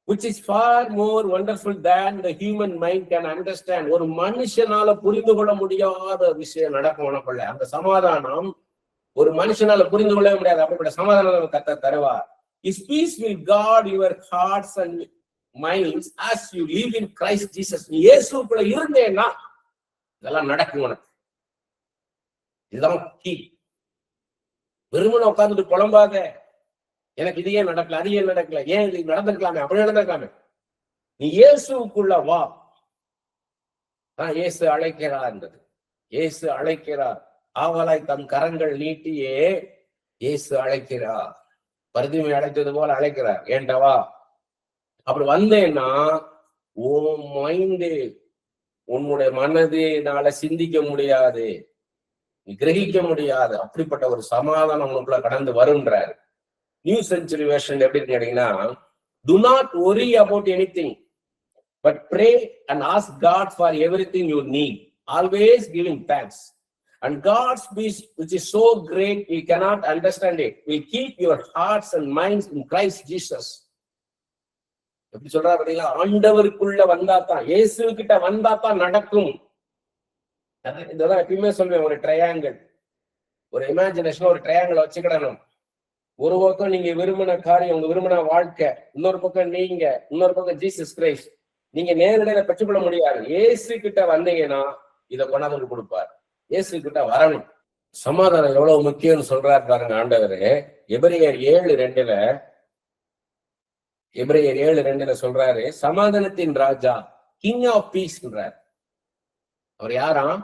which is far more wonderful than the human mind can understand. ஒரு மனுஷனால புரிந்து கொள்ள முடியாத விஷயம் நடக்கும் உனக்குள்ள. அந்த சமாதானம் ஒரு மனுஷனால புரிந்து கொள்ள முடியாது. அப்படிப்பட்ட சமாதானம் கர்த்தர் தருவார். His peace will guard your hearts and minds as you live in Christ Jesus. நீ இயேசுக்குள்ள இருந்தேன்னா இதெல்லாம் நடக்கும் உனக்கு. இதுதான் கீ. வெறுமனை உட்கார்ந்துட்டு புலம்பாத, எனக்கு இது ஏன் நடக்கல, அது ஏன் நடக்கல, ஏன் இது நடந்திருக்கலாமே, அப்படி நடந்திருக்கலாமே. நீ இயேசுக்குள்ள வா. இயேசு அழைக்கிறார். இயேசு அழைக்கிறார். ஆவலாய் தம் கரங்கள் நீட்டியே இயேசு அழைக்கிறார். பரிதுமை அழைத்தது போல அழைக்கிறார். ஏண்டவா அப்படி வந்தேன்னா உன் மைண்டு, உன்னுடைய மனதினால சிந்திக்க முடியாது, கிரகிக்க முடியாது, அப்படிப்பட்ட ஒரு சமாதானம் உனக்குள்ள கடந்து வருன்றாரு. நியூ செஞ்சுரி வெர்ஷன் எப்படி கேட்டீங்கன்னா, do not worry about anything but pray and ask God for everything you need, always giving thanks, and God's peace, which is so great you cannot understand it, will keep your hearts and minds in Christ Jesus. எப்படி சொல்றா பாத்தீங்களா? ஆண்டவருக்குள்ள வந்தாதான், இயேசு கிட்ட வந்தாதான் நடக்கும். இதெல்லாம் எப்பயுமே சொல்லுவேன், ஒரு ட்ரையாங்கிள், ஒரு இமேஜினேஷன், ஒரு ட்ரையாங்கிள் வச்சுக்கிடணும். ஒரு பக்கம் நீங்க விரும்பின காரியம், உங்க விரும்பின வாழ்க்கை, இன்னொரு பக்கம் நீங்க, இன்னொரு பக்கம் ஜீசஸ் கிரைஸ்ட். நீங்க நேரடியில பெற்றுக்கொள்ள முடியாது. இயேசு கிட்ட வந்தீங்கன்னா இதை கொண்டாந்து கொடுப்பார். இயேசு கிட்ட வரணும். சமாதானம் எவ்வளவு முக்கியம்னு சொல்றாரு பாருங்க ஆண்டவரு. எபிரேயர் 7:2 சொல்றாரு, சமாதானத்தின் ராஜா, கிங் ஆஃப் பீஸ்ன்றார். அவர் யாராம்?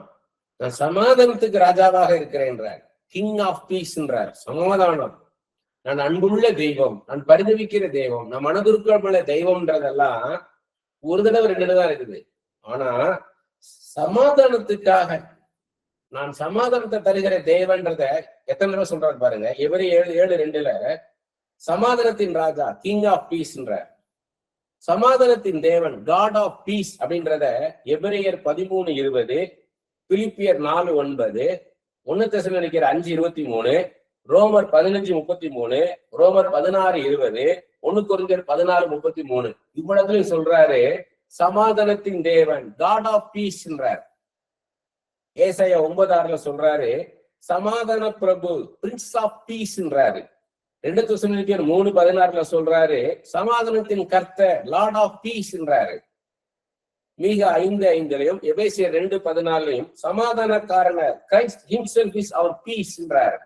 நான் சமாதானத்துக்கு ராஜாவாக இருக்கிறேன்றார். King of பீஸ்ன்றார். சமாதானம். நான் அன்புள்ள தெய்வம், நான் பரிதவிக்கிற தெய்வம், நான் மனதுருக்கமுள்ள தெய்வம்ன்றதெல்லாம் ஒரு தடவை 2 தடவை தான் இருக்குது. ஆனா சமாதானத்துக்காக நான் சமாதானத்தை தருகிற தேவன்றத எத்தனை தடவை சொல்றாரு பாருங்க. எபிரேயர் 7:2 சமாதானத்தின் ராஜா, கிங் ஆஃப் பீஸ்ன்ற, சமாதானத்தின் தேவன், காட் ஆஃப் பீஸ் அப்படின்றத எபிரேயர் 13:20, பிலிப்பியர் 4:9, 1 தெசலோனிக்கேயர் 5:23, ரோமர் 15:33, ரோமர் 16:20, 1 கொரிந்தியர் 16:33 இவ்வளவுலையும் சொல்றாரு சமாதானத்தின் தேவன், காட் ஆஃப் பீஸ்ன்றார். ஏசாயா 9:6 சொல்றாரு சமாதான பிரபு, பிரின்ஸ் ஆஃப் பீஸ்ன்றாரு. 2 தெசலோனிக்கேயர் 3:16 சொல்றாரு சமாதானத்தின் கர்த்தர், லார்ட் ஆஃப் பீஸ்ன்றாரு. மீகா 5:5 எபேசியர் 2:14 சமாதானக்காரனர், கிரைஸ்ட் ஹிம்செல்ஃப் இஸ் அவர் பீஸ்ன்றாரு.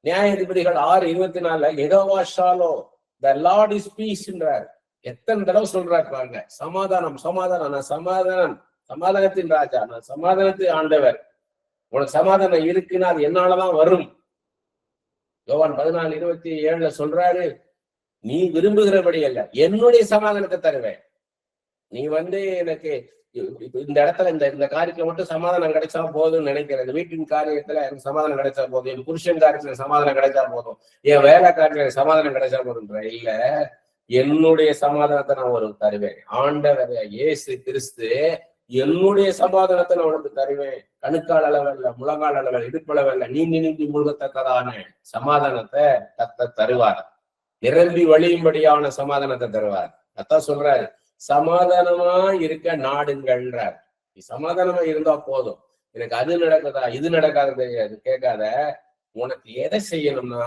நியாயாதிபதிகள் 6:24 யெகோவா ஷாலோம், தி லார்ட் இஸ் பீஸ்ன்றார். எத்தனை தடவை சொல்றாரு பாருங்க. சமாதானம், சமாதானம், நான் சமாதானம், சமாதானத்தின் ராஜா, நான் சமாதானத்தின் ஆண்டவர். உனக்கு சமாதானம் இருக்குன்னா அது என்னாலதான் வரும். யோவான் 14:27 சொல்றாரு, நீ விரும்புகிறபடி அல்ல, என்னுடைய சமாதானத்தை தருவேன். நீ எனக்கு இந்த இடத்துல இந்த காரியத்துல மட்டும் சமாதானம் கிடைச்சா போதும்னு நினைக்கிறது. வீட்டின் காரியத்துல எனக்கு சமாதானம் கிடைச்சா போதும், என் புருஷன் காரியத்துல சமாதானம் கிடைச்சா போதும், என் வேலை காரியத்துல சமாதானம் கிடைச்சா போதுன்ற இல்ல, என்னுடைய சமாதானத்தை நான் உனக்கு தருவேன். ஆண்டவர் இயேசு கிறிஸ்து என்னுடைய சமாதானத்தை நான் உனக்கு தருவேன். கணுக்கால் அளவல்ல, முழங்கால் அளவல்ல, இடுப்பளவல்ல, நீந்தி முழுகத்தக்கதான சமாதானத்தை கர்த்தர் தருவார். நிரம்பி வழியும்படியான சமாதானத்தை தருவார். அதான் சொல்றாரு, சமாதானமா இருக்க நாடுங்கள்ன்றார். நீ சமாதானமா இருந்தா போதும், எனக்கு அது நடக்குதா இது நடக்காது கேட்காத. உனக்கு எதை செய்யணும்னா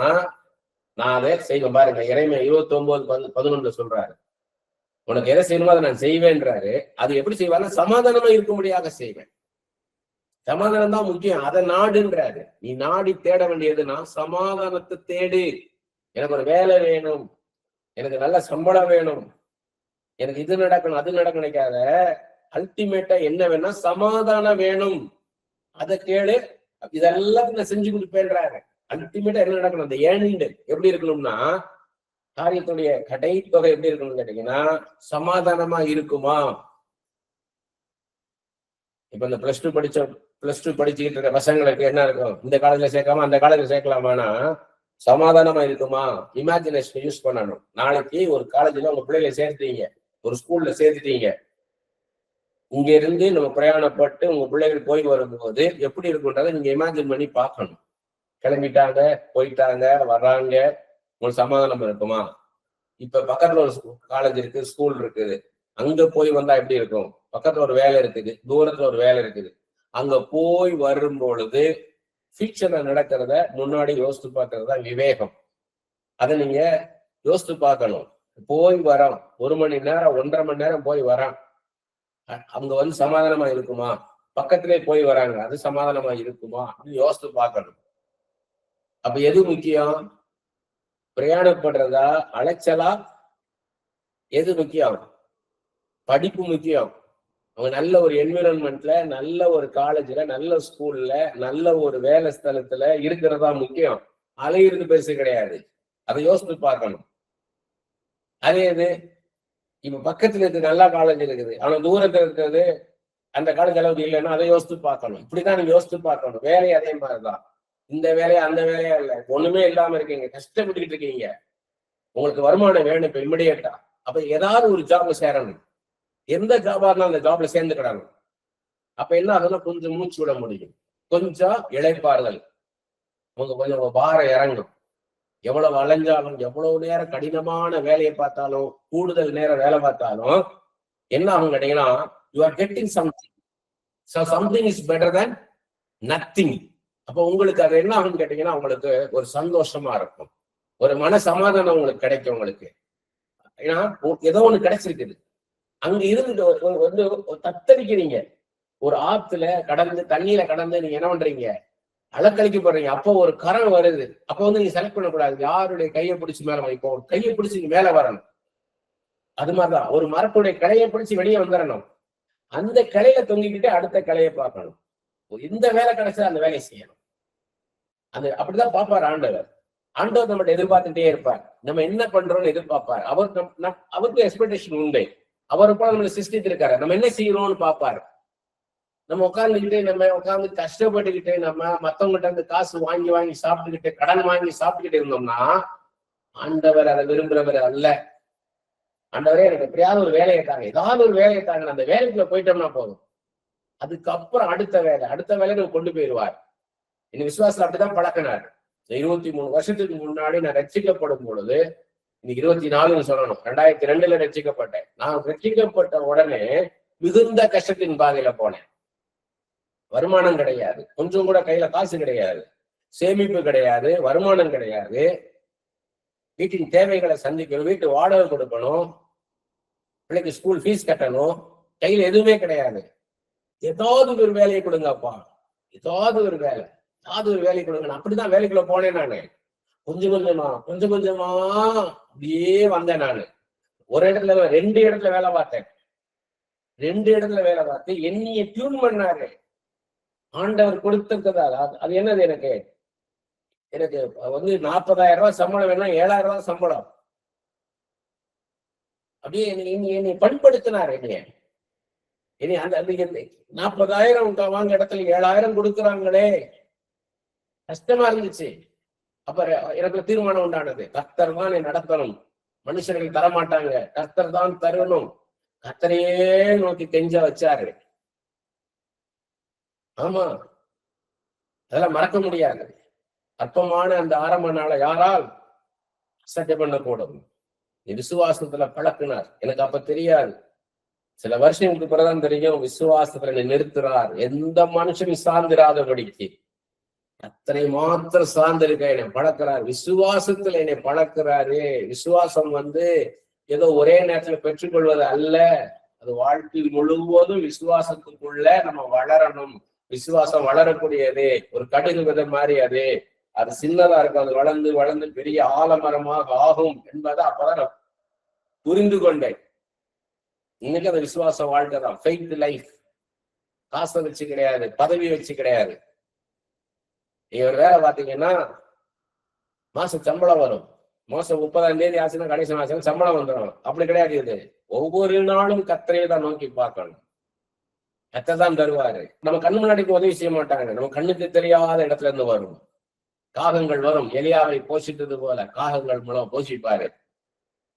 நான் அதை செய்வேன். பாருங்க இறைமையா 29:11 சொல்றாரு, உனக்கு எதை செய்யணுமோ அதை நான் செய்வேன்றாரு. அது எப்படி செய்வாருன்னா சமாதானமா இருக்கும்படியாக செய்வேன். சமாதானம் தான் முக்கியம், அதை நாடுன்றாரு. நீ நாடி தேட வேண்டியதுன்னா சமாதானத்தை தேடு. எனக்கு ஒரு வேலை வேணும், எனக்கு நல்ல சம்பளம் வேணும், எனக்கு இது நடக்கணும் அது நடக்க நினைக்காத. அல்டிமேட்டா என்ன வேணும்னா சமாதானம் வேணும், அதை கேளு, இதெல்லாம் நான் செஞ்சு கொடுப்பேன்றாரு. அல்டிமேட்டா என்ன நடக்கணும், அந்த ஏண்டு எப்படி இருக்கணும்னா, காரியத்துடைய கடைத்தொகை எப்படி இருக்கணும்னு கேட்டீங்கன்னா சமாதானமா இருக்குமா. இப்ப இந்த பிளஸ் டூ படிச்சுக்கிட்டு இருக்க பசங்களுக்கு என்ன இருக்கும், இந்த காலேஜ்ல சேர்க்காம அந்த காலேஜ்ல சேர்க்கலாமான்னா சமாதானமா இருக்குமா? இமேஜினேஷன் யூஸ் பண்ணணும். நாளைக்கு ஒரு காலேஜ்ல உங்க பிள்ளைகளை சேர்த்தீங்க, ஒரு ஸ்கூல்ல சேர்த்துட்டீங்க, இங்க இருந்து நம்ம பிரயாணப்பட்டு உங்க பிள்ளைகள் போய் வரும்போது எப்படி இருக்குன்றதை நீங்க இமேஜின் பண்ணி பார்க்கணும். கிளம்பிட்டாங்க, போயிட்டாங்க, வர்றாங்க, உங்களுக்கு சமாதானம் இருக்குமா? இப்ப பக்கத்துல ஒரு காலேஜ் இருக்கு, ஸ்கூல் இருக்குது, அங்க போய் வந்தா எப்படி இருக்கும்? பக்கத்துல ஒரு வேலை இருக்குது, தூரத்துல ஒரு வேலை இருக்குது, அங்க போய் வரும் பொழுது ஃபியூச்சர்ல நடக்கிறத முன்னாடி யோசித்து பார்க்கறது தான் விவேகம். அதை நீங்க யோசித்து பார்க்கணும். போய் வரோம், 1 மணி நேரம் 1.5 மணி நேரம் போய் வரோம், அவங்க வந்து சமாதானமா இருக்குமா? பக்கத்திலே போய் வராங்க, அது சமாதானமா இருக்குமா அப்படின்னு யோசித்து பார்க்கணும். அப்ப எது முக்கியம்? பிரயாணப்படுறதா, அலைச்சலா? எது முக்கியம்? படிப்பு முக்கியம். அவங்க நல்ல ஒரு என்விரான்மெண்ட்ல, நல்ல ஒரு காலேஜ்ல, நல்ல ஸ்கூல்ல, நல்ல ஒரு வேலை ஸ்தலத்துல இருக்கிறதா முக்கியம். அலையிறது பெருசு கிடையாது. அதை யோசித்து பார்க்கணும். அதே இது இப்ப பக்கத்துல இருக்கு, நல்ல காலேஜ் இருக்குது, ஆனா தூரத்துல இருக்கிறது அந்த காலேஜ் அளவுக்கு இல்லைன்னா அதை யோசித்து பார்க்கணும். இப்படிதான் நீங்க யோசித்து பார்க்கணும். வேலையை அதே மாதிரிதான். இந்த வேலையா அந்த வேலையா இல்லை, ஒண்ணுமே இல்லாம இருக்கீங்க, கஷ்டப்பட்டுக்கிட்டு இருக்கீங்க, உங்களுக்கு வருமானம் வேணும் இப்ப இமிடியேட்டா. அப்ப ஏதாவது ஒரு ஜாப்ல சேரணும். எந்த ஜாபா இருந்தாலும் அந்த ஜாப்ல சேர்ந்துக்கிறாங்க. அப்ப என்ன ஆகுதுன்னா கொஞ்சம் மூச்சு விட முடியும், கொஞ்சம் இளைப்பாறுதல், கொஞ்சம் பாரம் இறங்கும். எவ்வளவு அலைஞ்சாலும், எவ்வளவு நேரம் கடினமான வேலையை பார்த்தாலும், கூடுதல் நேரம் வேலை பார்த்தாலும் என்ன ஆகும் கேட்டீங்கன்னா, you are getting something. So something is better than nothing. அப்ப உங்களுக்கு அது என்ன ஆகும்னு கேட்டீங்கன்னா, உங்களுக்கு ஒரு சந்தோஷமா இருக்கும், ஒரு மன சமாதானம் உங்களுக்கு கிடைக்கும். உங்களுக்கு ஏன்னா ஏதோ ஒண்ணு கிடைச்சிருக்குது. அங்க இருந்துட்டு வந்து தத்தரிக்கிறீங்க, ஒரு ஆத்துல கடந்து, தண்ணியில கடந்து நீங்க என்ன பண்றீங்க, அலக்கழிக்கப்படுறீங்க. அப்போ ஒரு கரம் வருது. அப்ப வந்து நீங்க செலக்ட் பண்ணக்கூடாது, யாருடைய கையை பிடிச்சி மேல வைப்போம், கையை பிடிச்சி மேல வரணும். அது மாதிரிதான் ஒரு மரத்துடைய கிளையை பிடிச்சி வெளியே வந்துடணும். அந்த கிளையில தொங்கிக்கிட்டு அடுத்த கிளையை பார்க்கணும். இந்த வேலை கிடைச்சா அந்த வேலையை செய்யணும். அந்த அப்படிதான் பார்ப்பார் ஆண்டவர். ஆண்டவர் நம்மகிட்ட எதிர்பார்த்துட்டே இருப்பார். நம்ம என்ன பண்றோம்னு எதிர்பார்ப்பார். அவருக்கு எக்ஸ்பெக்டேஷன் உண்டு. அவரு போல நம்மளை சிருஷ்டித்திருக்காரு, நம்ம என்ன செய்யறோம்னு பார்ப்பாரு. நம்ம உட்கார்ந்து கஷ்டப்பட்டுக்கிட்டு, நம்ம மத்தவங்ககிட்ட இருந்து காசு வாங்கி வாங்கி சாப்பிட்டுக்கிட்டு, கடன் வாங்கி சாப்பிட்டுக்கிட்டு இருந்தோம்னா ஆண்டவர் அதை விரும்புறவர் அல்ல. ஆண்டவரே எனக்கு எப்படியாவது ஒரு வேலையை தாங்க, ஏதாவது ஒரு வேலையை தாங்க, அந்த வேலைக்குள்ள போயிட்டோம்னா போதும், அதுக்கப்புறம் அடுத்த வேலை நம்ம கொண்டு போயிடுவார். இந்த விசுவாசம் அப்படிதான் பழக்கினார். 23 வருஷத்துக்கு முன்னாடி நான் ரட்சிக்கப்படும் பொழுது, இன்னைக்கு 24 சொல்லணும், 2002 ரட்சிக்கப்பட்டேன். நான் ரட்சிக்கப்பட்ட உடனே மிகுந்த கஷ்டத்தின் பாதையில போனேன். வருமானம் கிடையாது, கொஞ்சம் கூட கையில காசு கிடையாது, சேமிப்பு கிடையாது, வருமானம் கிடையாது, வீட்டின் தேவைகளை சந்திக்கணும், வீட்டு வாடகை கொடுக்கணும், பிள்ளைக்கு ஸ்கூல் ஃபீஸ் கட்டணும், கையில எதுவுமே கிடையாது. ஏதாவது ஒரு வேலையை கொடுங்கப்பா, ஏதாவது ஒரு வேலையை கொடுங்க. அப்படிதான் வேலைக்குள்ள போனேன் நானு. கொஞ்சம் கொஞ்சமா அப்படியே வந்தேன் நானு. ஒரு இடத்துல 2 இடத்துல வேலை பார்த்தேன். 2 இடத்துல வேலை பார்த்து என்னைய டியூன் பண்ணாரு ஆண்டவர் கொடுத்திருக்கதா. அது என்னது, எனக்கு வந்து 40,000 ரூபாய் சம்பளம் வேணும், 7,000 ரூபாய் சம்பளம். அப்படியே என்னை பண்படுத்தினார். இனி அந்த 40,000 வாங்க இடத்துல 7,000 கொடுக்குறாங்களே, கஷ்டமா இருந்துச்சு. அப்ப எனக்கு தீர்மானம் உண்டானது, கர்த்தர் தான் நடத்தணும், மனுஷர்கள் தரமாட்டாங்க, கர்த்தர் தான் தரணும். கர்த்தரையே நோக்கி கெஞ்ச வச்சாரு. ஆமா, அதெல்லாம் மறக்க முடியாது. அற்பமான அந்த ஆரம்ப நாளை யாரால் அசட்டை பண்ணக்கூடும். விசுவாசத்துல பழக்கினார். எனக்கு அப்ப தெரியாது, சில வருஷங்களுக்கு பிறகுதான் தெரியும், விசுவாசத்துல நிறுத்துறார். எந்த மனுஷனும் சார்ந்திராதபடிக்கு அத்தனை மாத்திரம் சார்ந்திருக்க என்னை பழக்கிறார். விசுவாசத்துல என்னை பழக்கிறாரு. விசுவாசம் வந்து ஏதோ ஒரே நேரத்துல பெற்றுக்கொள்வது அல்ல, அது வாழ்க்கை முழுவதும் விசுவாசத்துக்குள்ள நம்ம வளரணும். விசுவாசம் வளரக்கூடியது, ஒரு கடுகு விதை மாதிரி. அது சின்னதா இருக்கும், அது வளர்ந்து வளர்ந்து பெரிய ஆலமரமாக ஆகும் என்பதை அப்பதான் புரிந்து கொண்டேன். இன்னைக்கு அந்த விசுவாச வாழ்க்கை தான், ஃபெய்த் லைஃப். காசை வச்சு கிடையாது, பதவி வச்சு கிடையாது. ஒரு வேலை பார்த்தீங்கன்னா மாசம் சம்பளம் வரும், மாசம் 30ஆம் தேதி ஆச்சுன்னா கடைசி மாசம் சம்பளம் வந்துடும். அப்படி கிடையாது. இது ஒவ்வொரு நாளும் கர்த்தரை தான் நோக்கி பார்க்கணும். எத்தான் தருவாரு. நம்ம கண்ணு முன்னாடி உதவி செய்ய மாட்டாங்க. நம்ம கண்ணுக்கு தெரியாத இடத்துல இருந்து வரும். காகங்கள் வரும். எலியாவை போஷித்தது போல காகங்கள் மூலம் போஷிப்பாரு.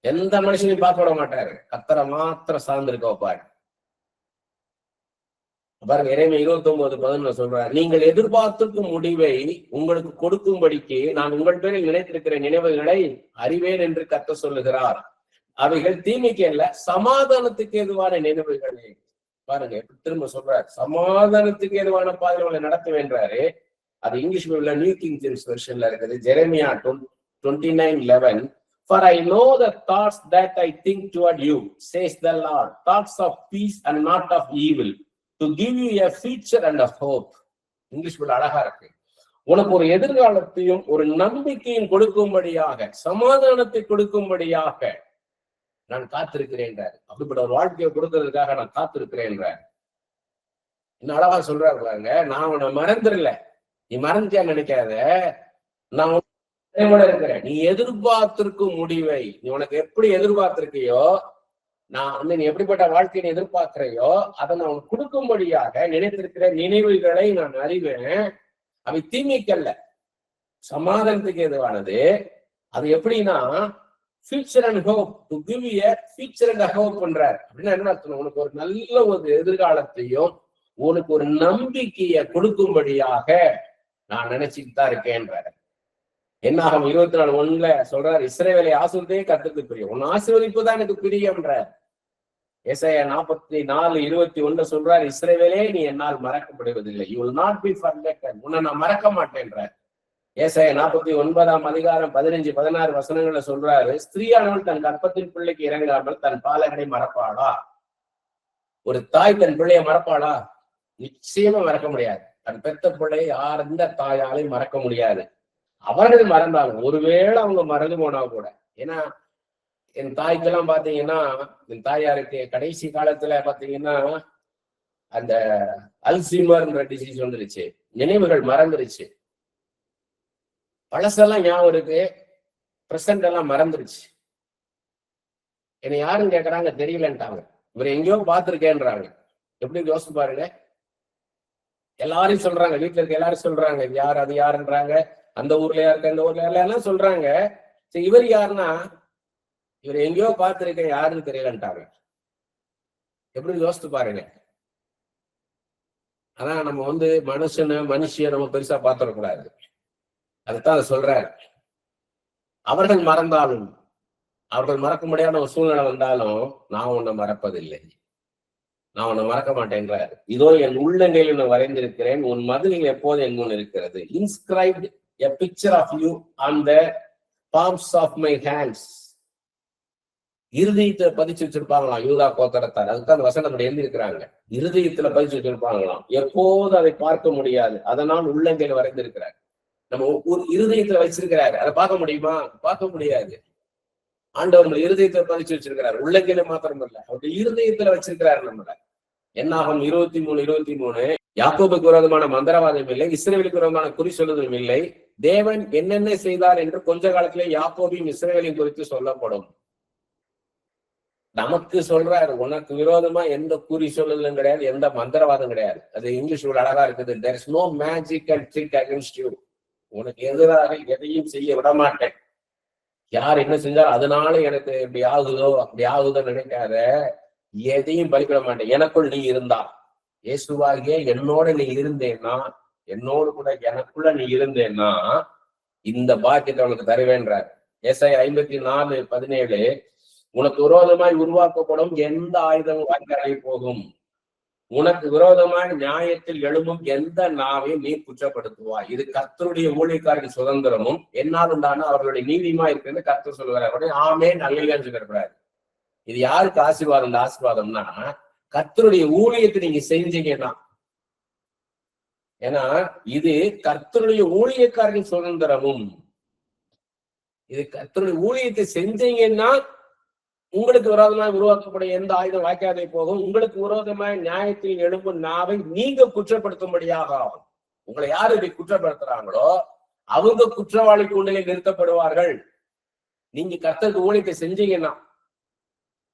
எந்த மனுஷனையும் பார்க்க விட மாட்டாரு. கர்த்தரை மாத்திரம் சார்ந்திருக்க வைப்பாரு. பாருங்க, இறைமை 29:11 சொல்றாரு, நீங்கள் எதிர்பார்த்திருக்கும் முடிவை உங்களுக்கு கொடுக்கும்படிக்கு நான் உங்கள் பேரில் நினைத்திருக்கிற நினைவுகளை அறிவேன் என்று கர்த்தர் சொல்லுகிறார். அவைகள் தீமைக்கு அல்ல, சமாதானத்துக்கு ஏதுவான நினைவுகளே. பாருங்க, திரும்ப சொல்றாரு, சமாதானத்துக்கு ஏதுவான பாதைகளை நடத்துவேன்றாரு. அது இங்கிலீஷ் பைபிள்ல நியூ கிங் ஜேம்ஸ் வெர்ஷன்ல இருக்குது. Jeremiah 29:11. For I know the thoughts that I think toward you, says the Lord, thoughts of peace and not of evil, to give you a future and a hope. English Bible அழகா இருக்கு. உனக்கு ஒரு எதிர்காலத்தையும் ஒரு நம்பிக்கையும் கொடுக்கும்படியாக, சமாதானத்தை கொடுக்கும்படியாக நான் காத்திருக்கிறேன்றார். அப்படிப்பட்ட ஒரு வாழ்க்கையை கொடுக்கறதுக்காக நான் காத்திருக்கிறேன். இன்னும் அழகா சொல்றாரு பாருங்க, நான் உன்னை மறந்துடல, நீ மறந்துட்டியா நினைக்காத, நான் இருக்கிறேன். நீ எதிர்பார்த்திருக்கும் முடிவை, நீ உனக்கு எப்படி எதிர்பார்த்திருக்கியோ, நான் நீ எப்படிப்பட்ட வாழ்க்கையை எதிர்பார்க்கிறையோ அதை நான் உனக்கு கொடுக்கும்படியாக நினைத்திருக்கிற நினைவுகளை நான் அறிவேன். அவை தீமைக்கல்ல, சமாதானத்துக்கு எதுவானது. அது எப்படின்னா future and hope, to give you a future and a hope பண்றார். அப்படின்னா என்ன அர்த்தம்? உனக்கு ஒரு நல்ல ஒரு எதிர்காலத்தையும் உனக்கு ஒரு நம்பிக்கையை கொடுக்கும்படியாக நான் நினைச்சுட்டு தான் இருக்கேன்றார். என்னாகும் 24:1 சொல்றார், இஸ்ரவேலை ஆசீர்வதிப்பதே கர்த்தருக்கு பிரியம், உன் ஆசீர்வதிப்புதான் எனக்கு பிரியம்ன்றார். ஏசாயா 44:21 சொல்றார், இஸ்ரவேலே நீ என்னால் மறக்கப்படுவதில்லை, you will not be forgotten, உன்னை நான் மறக்க மாட்டேன்றார். ஏசாயா 49:15-16 சொல்றாரு, ஸ்திரீயானவள் தன் கர்ப்பத்தின் பிள்ளைக்கு இறங்காமல் தன் பாலகனை மறப்பாளா? ஒரு தாய் தன் பிள்ளைய மறப்பாளா? நிச்சயமா மறக்க முடியாது. தன் பெத்த பிள்ளை எந்த தாயாலையும் மறக்க முடியாது. அவர்கள் மறந்தாலும், ஒருவேளை அவங்க மறந்து போனா கூட, ஏன்னா என் தாய்க்கெல்லாம் பாத்தீங்கன்னா, என் தாயாருக்கு கடைசி காலத்துல பாத்தீங்கன்னா அந்த அல்சீமர்ன்ற டிசீஸ் வந்துருச்சு, நினைவுகள் மறந்துருச்சு, பழசெல்லாம் ஞாபகம் இருக்கு, பிரசன்ட் எல்லாம் மறந்துருச்சு. என்னை யாரும் கேட்கறாங்க தெரியலன்ட்டாங்க, இவர் எங்கேயோ பார்த்திருக்கேன்றாங்க. எப்படி யோசிச்சு பாருங்க. எல்லாரும் சொல்றாங்க, வீட்டுல இருக்க எல்லாரும் சொல்றாங்க, இது யார் அது யாருன்றாங்க, அந்த ஊர்ல யாருக்கு அந்த ஊர்ல எல்லாம் சொல்றாங்க. சரி, இவர் யாருன்னா இவர் எங்கேயோ பார்த்திருக்கேன், யாருன்னு தெரியலன்ட்டாங்க. எப்படி யோசித்து பாருங்க. ஆனா நம்ம மனுஷிய நம்ம பெருசா பார்த்துடக்கூடாது. அதுதான் அதை சொல்றாரு. அவர்கள் மறந்தாலும், அவர்கள் மறக்க முடியாத ஒரு சூழ்நிலை வந்தாலும், நான் உன்னை மறப்பதில்லை, நான் உன்னை மறக்க மாட்டேன்றார். இதோ என் உள்ளங்கையில் உன்னை வரைந்திருக்கிறேன், உன் மதிலில் எப்போது என் முன் இருக்கிறது. Inscribed a picture of you on the palms of my hands. இருதயத்தை பதிச்சு வச்சிருப்பாங்களாம் யூதா கோத்திரத்தார். அதுக்கு அந்த வசனத்துல எழுதியிருக்கிறாங்க, இருதயத்துல பதிச்சு வச்சிருப்பாங்களாம், எப்போது அதை பார்க்க முடியாது, அதனால் உள்ளங்கையில வரைந்திருக்கிறார். நம்ம ஒரு இருதயத்துல வச்சிருக்கிறாரு, அதை பார்க்க முடியுமா? பார்க்க முடியாது. ஆண்டவர் நம்ம இருதயத்தை பதிச்சு வச்சிருக்கிறார், உள்ளங்கையில மாத்திரம் இல்ல, அவருடைய இருதயத்துல வச்சிருக்கிறாரு நம்மள. என்னாகும் 23:23, யாக்கோபுக்கு விரோதமான மந்திரவாதம் இல்லை, இஸ்ரவேலுக்கு விரோதமான குறி சொல்லுவதும் இல்லை. தேவன் என்னென்ன செய்தார் என்று கொஞ்ச காலத்திலே யாக்கோபையும் இஸ்ரவேலையும் குறித்து சொல்லப்படும். நமக்கு சொல்றாரு, உனக்கு விரோதமா எந்த குறி சொல்லுதலும் கிடையாது, எந்த மந்திரவாதம் கிடையாது. அது இங்கிலீஷ் அழகா இருக்குது, there is no magic and trick against you. உனக்கு எதிராக எதையும் செய்ய விட மாட்டேன். யார் என்ன செஞ்சாலும் அதனால எனக்கு இப்படி ஆகுதோ அப்படி ஆகுதோ நினைக்காத, எதையும் பலிப்பிட மாட்டேன். எனக்குள் நீ இருந்தா, இயேசுவாகிய என்னோட நீ இருந்தேன்னா, என்னோடு கூட எனக்குள்ள நீ இருந்தேன்னா இந்த பாக்கியத்தை உனக்கு தருவேன்றார். ஏசாயா 54:17, உனக்கு விரோதமாய் உருவாக்கப்படும் எந்த ஆயுதமும் வாய்க்காலை போகும், உனக்கு விரோதமாய் நியாயத்தில் எழும்பும் எந்த நாவையும் நீ குற்றப்படுத்துவாய். இது கர்த்தருடைய ஊழியக்காரரின் சுதந்திரமும் என்னால் உண்டான அவர்களுடைய நீதியுமா இருக்குன்னு கர்த்தர் சொல்லுவார். ஆமென் அல்லேலூயான்னு சொல்லிருக்கிறார். இது யாருக்கு ஆசீர்வாதம்? இந்த ஆசீர்வாதம்னா கர்த்தருடைய ஊழியத்தை நீங்க செஞ்சீங்கன்னா, ஏன்னா இது கர்த்தருடைய ஊழியக்காரரின் சுதந்திரமும், இது கர்த்தருடைய ஊழியத்தை செஞ்சீங்கன்னா உங்களுக்கு விரோதமாய் உருவாக்கப்படும் எந்த ஆயுதம் வாய்க்காதே போகும், உங்களுக்கு விரோதமாய் நியாயத்தில் எழும்பும் நாவை நீங்க குற்றப்படுத்தும்படியாக ஆகும். உங்களை யாரு இதை குற்றப்படுத்துறாங்களோ அவங்க குற்றவாளி கூண்டிலே நிறுத்தப்படுவார்கள். நீங்க கர்த்தருக்கு ஊழியத்தை செஞ்சீங்கன்னா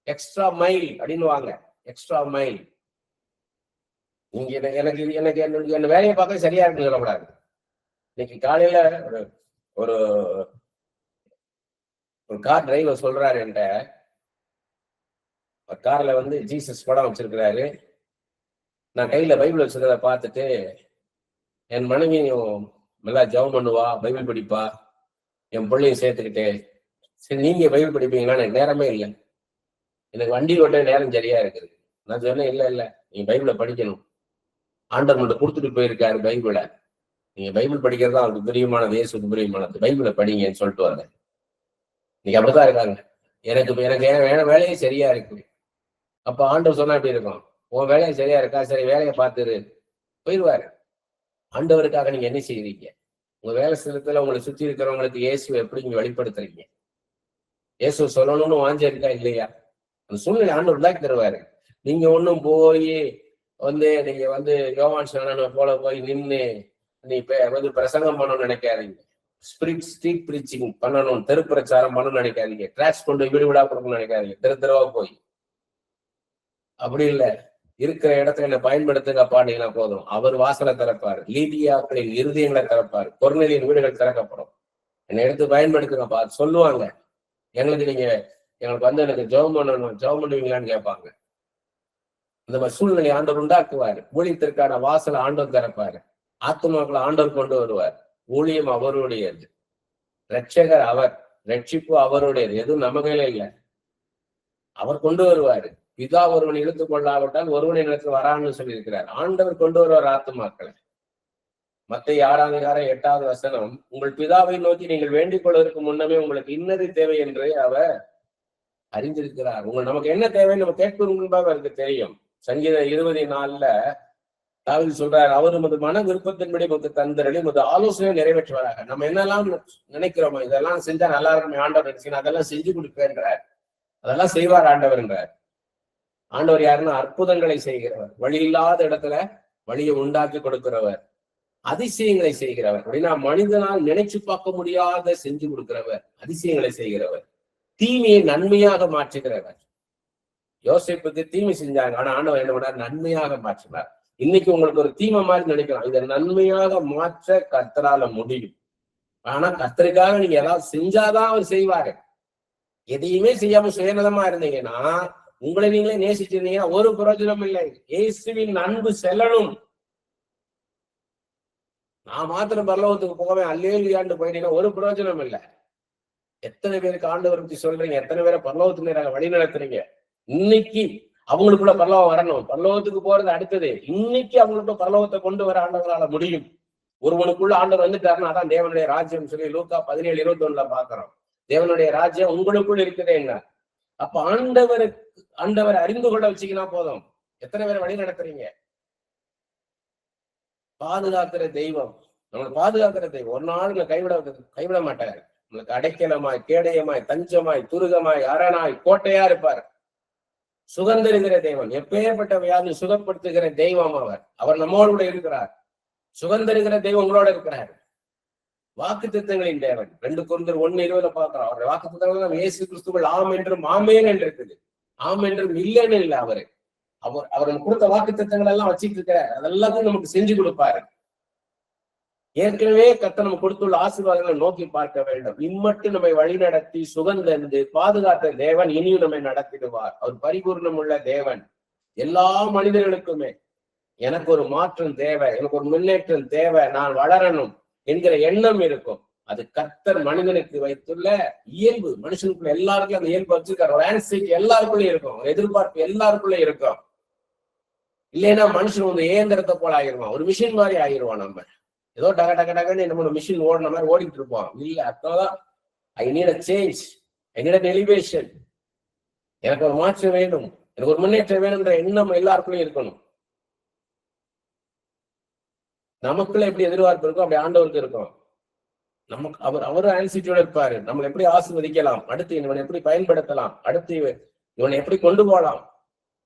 எக்ஸ்ட்ரா மைல் அப்படின்னு வாங்க, எக்ஸ்ட்ரா மைல். நீங்க எனக்கு எனக்கு என்ன வேலையை பார்க்க சரியா இருக்குன்னு சொல்லக்கூடாது. இன்னைக்கு காலையில ஒரு ஒரு கார் டிரைவர் சொல்றாரு என்கிட்ட, கார்ல ஜீசஸ் படம் வச்சிருக்கிறாரு. நான் கையில பைபிள் வச்சிருக்கிறத பார்த்துட்டு, என் மனைவியும் நல்லா ஜெபம் பண்ணுவா, பைபிள் படிப்பா, என் பிள்ளையும் சேர்த்துக்கிட்டு, சரி நீங்க பைபிள் படிப்பீங்களா? எனக்கு நேரமே இல்லை, எனக்கு வண்டி ஓட்ட நேரம் சரியா இருக்குது. நான் சொன்னேன், இல்ல நீங்க பைபிளை படிக்கணும், ஆண்டவர் மட்டும் கொடுத்துட்டு போயிருக்காரு பைபிளை, நீங்க பைபிள் படிக்கிறதா அவருக்கு பிரியமானது, இயேசுக்கு பிரியமானது, பைபிளை படிங்கன்னு சொல்லிட்டு வந்தேன். இன்னைக்கு அப்படித்தான் இருக்காங்க. எனக்கு வேலையே சரியா இருக்கு. அப்ப ஆண்டவர் சொன்னா எப்படி இருக்கும்? உன் வேலையை சரியா இருக்கா, சரி வேலையை பார்த்துரு, போயிடுவாரு. ஆண்டவருக்காக நீங்க என்ன செய்யறீங்க? உங்க வேலை ஸ்தலத்துல உங்களை சுத்தி இருக்கிறவங்களுக்கு இயேசுவை எப்படி நீங்க வெளிப்படுத்துறீங்க? இயேசு சொல்லணும்னு வாஞ்ச இருக்கா இல்லையா? அந்த சூழ்நிலை ஆண்டவர் உண்டாக்கி தருவாரு. நீங்க ஒண்ணும் போய் நீங்க யோவான் ஸ்நானனை போல போய் நின்று நீ பிரசங்கம் பண்ணணும்னு நினைக்காதீங்க. ஸ்ட்ரீட் பிரீச்சிங் பண்ணணும், தெரு பிரச்சாரம் பண்ணணும்னு நினைக்காதீங்க. டிராக்ஸ் கொண்டு வீடு விடா கொடுக்கணும்னு நினைக்காதீங்க. தெருவா போய் அப்படி இல்லை, இருக்கிற இடத்துல என்ன பயன்படுத்துங்கப்பா நீங்க போதும். அவர் வாசலை திறப்பாரு, லீதியாக்களின் இருதயங்களை திறப்பாரு, கொர்நேலியின் வீடுகள் திறக்கப்படும். என்னை எடுத்து பயன்படுத்துங்கப்பா சொல்லுவாங்க. எங்களுக்கு எனக்கு ஜெபம் பண்ணணும், ஜெபம் பண்ணுவீங்களான்னு கேட்பாங்க. இந்த மாதிரி சூழ்நிலை ஆண்டவர் உண்டாக்குவாரு. ஊழியத்திற்கான வாசலை ஆண்டவர் திறப்பாரு, ஆத்துமாக்களை ஆண்டவர் கொண்டு வருவார். ஊழியம் அவருடையது, ரட்சகர் அவர், ரட்சிப்பு அவருடையது, எதுவும் நம்ம கையில இல்லை. அவர் கொண்டு வருவாரு. பிதா ஒருவன் இழுத்துக் கொள்ளாவிட்டால் ஒருவன் இடத்துல வரான்னு சொல்லியிருக்கிறார். ஆண்டவர் கொண்டு வருவார் ஆத்துமாக்களை. மத்தேயு 6:8 உங்கள் பிதாவை நோக்கி நீங்கள் வேண்டிக் கொள்வதற்கு முன்னமே உங்களுக்கு இன்னது தேவை என்று அவர் அறிந்திருக்கிறார். நமக்கு என்ன தேவைன்னு நம்ம கேட்பது முன்பாக அவருக்கு தெரியும். சங்கீதம் 20:4 தாவீது சொல்றாரு, அவர் நமது மன விருப்பத்தின்படி நமக்கு தந்தரடி நமது ஆலோசனை நிறைவேற்றுவாராக. நம்ம என்னெல்லாம் நினைக்கிறோமோ, இதெல்லாம் செஞ்சா நல்லா இருக்குமே ஆண்டவர் நினைச்சுன்னா அதெல்லாம் செஞ்சு கொடுப்பேன்றார். அதெல்லாம் செய்வார் ஆண்டவர் என்றார். ஆண்டவர் யாருன்னா அற்புதங்களை செய்கிறவர், வழி இல்லாத இடத்துல வழியை உண்டாக்கி கொடுக்கிறவர், அதிசயங்களை செய்கிறவர். அப்படின்னா மனிதனால் நினைச்சு பார்க்க முடியாத செஞ்சு கொடுக்கிறவர், அதிசயங்களை செய்கிறவர், தீமையை நன்மையாக மாற்றுகிறவர். யோசேப்புக்கு தீமை செஞ்சாங்க, ஆனா ஆண்டவர் என்ன பண்ணார்? நன்மையாக மாற்றினார். இன்னைக்கு உங்களுக்கு ஒரு தீமை மாதிரி நினைக்கலாம், இதை நன்மையாக மாற்ற கர்த்தரால முடியும். ஆனா கர்த்தருக்காக நீங்க ஏதாவது செஞ்சாதான் அவர் செய்வாரு. எதையுமே செய்யாம சுயநலமா இருந்தீங்கன்னா, உங்களை நீங்களே நேசிச்சிருந்தீங்கன்னா ஒரு பிரயோஜனம் இல்லை. இயேசுவின் அன்பு செல்லணும். நான் மாத்திரம் பரலோகத்துக்கு போவேன் அல்லேலூயான்னு போயிட்டீங்கன்னா ஒரு பிரயோஜனம் இல்லை. எத்தனை பேருக்கு ஆண்டவரை பத்தி சொல்றீங்க? எத்தனை பேரை பரலோகத்துக்கு நேராக வழி நடத்துறீங்க? இன்னைக்கு அவங்களுக்குள்ள பரலோகம் வரணும். பரலோகத்துக்கு போறது அடுத்தது. இன்னைக்கு அவங்களுக்குள்ள பரலோகத்தை கொண்டு வர ஆண்டவரால முடியும். ஒருவனுக்குள்ள ஆண்டவர் வந்துட்டாருன்னா அதான் தேவனுடைய ராஜ்யம் சொல்லி லூக்கா 17:21 பாக்குறோம். தேவனுடைய ராஜ்யம் உங்களுக்குள்ள இருக்குதே என்ன? அப்ப ஆண்டவரை அறிந்து கொள்ள வச்சுக்கினா போதும். எத்தனை பேரை வழி நடத்துறீங்க? பாதுகாக்கிற தெய்வம், நம்மளை பாதுகாக்கிற தெய்வம் ஒரு நாள் கைவிட மாட்டாரு. நம்மளுக்கு அடைக்கலமாய், கேடயமாய், தஞ்சமாய், துருகமாய், அரணாய், கோட்டையா இருப்பார். சுகந்தருகிற தெய்வம், எப்பேற்பட்ட வியாதி சுகப்படுத்துகிற தெய்வம் அவர் நம்மோடு கூட இருக்கிறார். சுகந்தருகிற தெய்வம் உங்களோட இருக்கிறார். வாக்கு திட்டங்களின் தேவன். 2 கொரிந்தியர் 1:20 பாக்குறோம். அவருடைய வாக்கு திட்டங்கள் இயேசு கிறிஸ்துவில் ஆம் என்றும் ஆமேன் என்று இருக்குது. ஆம் என்றும் இல்லைன்னு இல்லை. அவர் கொடுத்த வாக்கு திட்டங்கள் எல்லாம் வச்சுட்டு இருக்கிறார். அதெல்லாத்தையும் நமக்கு செஞ்சு கொடுப்பாரு. ஏற்கனவே கர்த்தர் நம்ம கொடுத்துள்ள ஆசீர்வாதங்களை நோக்கி பார்க்க வேண்டும். இம்மட்டும் நம்மை வழி நடத்தி சுகந்தந்து பாதுகாத்த தேவன் இனியும் நம்மை நடத்திடுவார். அவர் பரிபூர்ணம் உள்ள தேவன். எல்லா மனிதர்களுக்குமே எனக்கு ஒரு மாற்றம் தேவை, எனக்கு ஒரு முன்னேற்றம் தேவை, நான் வளரணும் என்கிற எண்ணம் இருக்கும். அது கர்த்தர் மனிதனுக்கு வைத்துள்ள இயல்பு. மனுஷனுக்குள்ள எல்லாருக்கும் அந்த இயல்பு வச்சிருக்காரு. ஒரு ஆன்சைட்டி எல்லாருக்குள்ளயும் இருக்கும், எதிர்பார்ப்பு எல்லாருக்குள்ளயும் இருக்கும். இல்லைன்னா மனுஷன் இயந்திரத்தை போல ஆகிருவான், ஒரு மிஷின் மாதிரி ஆகிருவான். நம்ம ஏதோ டக டக டகன்னு நம்மளோட மிஷின் ஓடுன மாதிரி ஓடிட்டு இருப்போம். இல்ல, அப்பதான் I need a change, I need an elevation. எனக்கு ஒரு மாற்றம் வேணும், எனக்கு ஒரு முன்னேற்றம் வேணும்ன்ற எண்ணம் எல்லாருக்குள்ளயும் இருக்கணும். நமக்குள்ள எப்படி எதிர்பார்ப்பு இருக்கும் அப்படி ஆண்டவருக்கு இருக்கும். நமக்கு அவரும் ஆன்சிட்டியோட இருப்பாரு. நம்மளை எப்படி ஆசீர்வதிக்கலாம், அடுத்து இவனை எப்படி பயன்படுத்தலாம், அடுத்து இவனை எப்படி கொண்டு போகலாம்.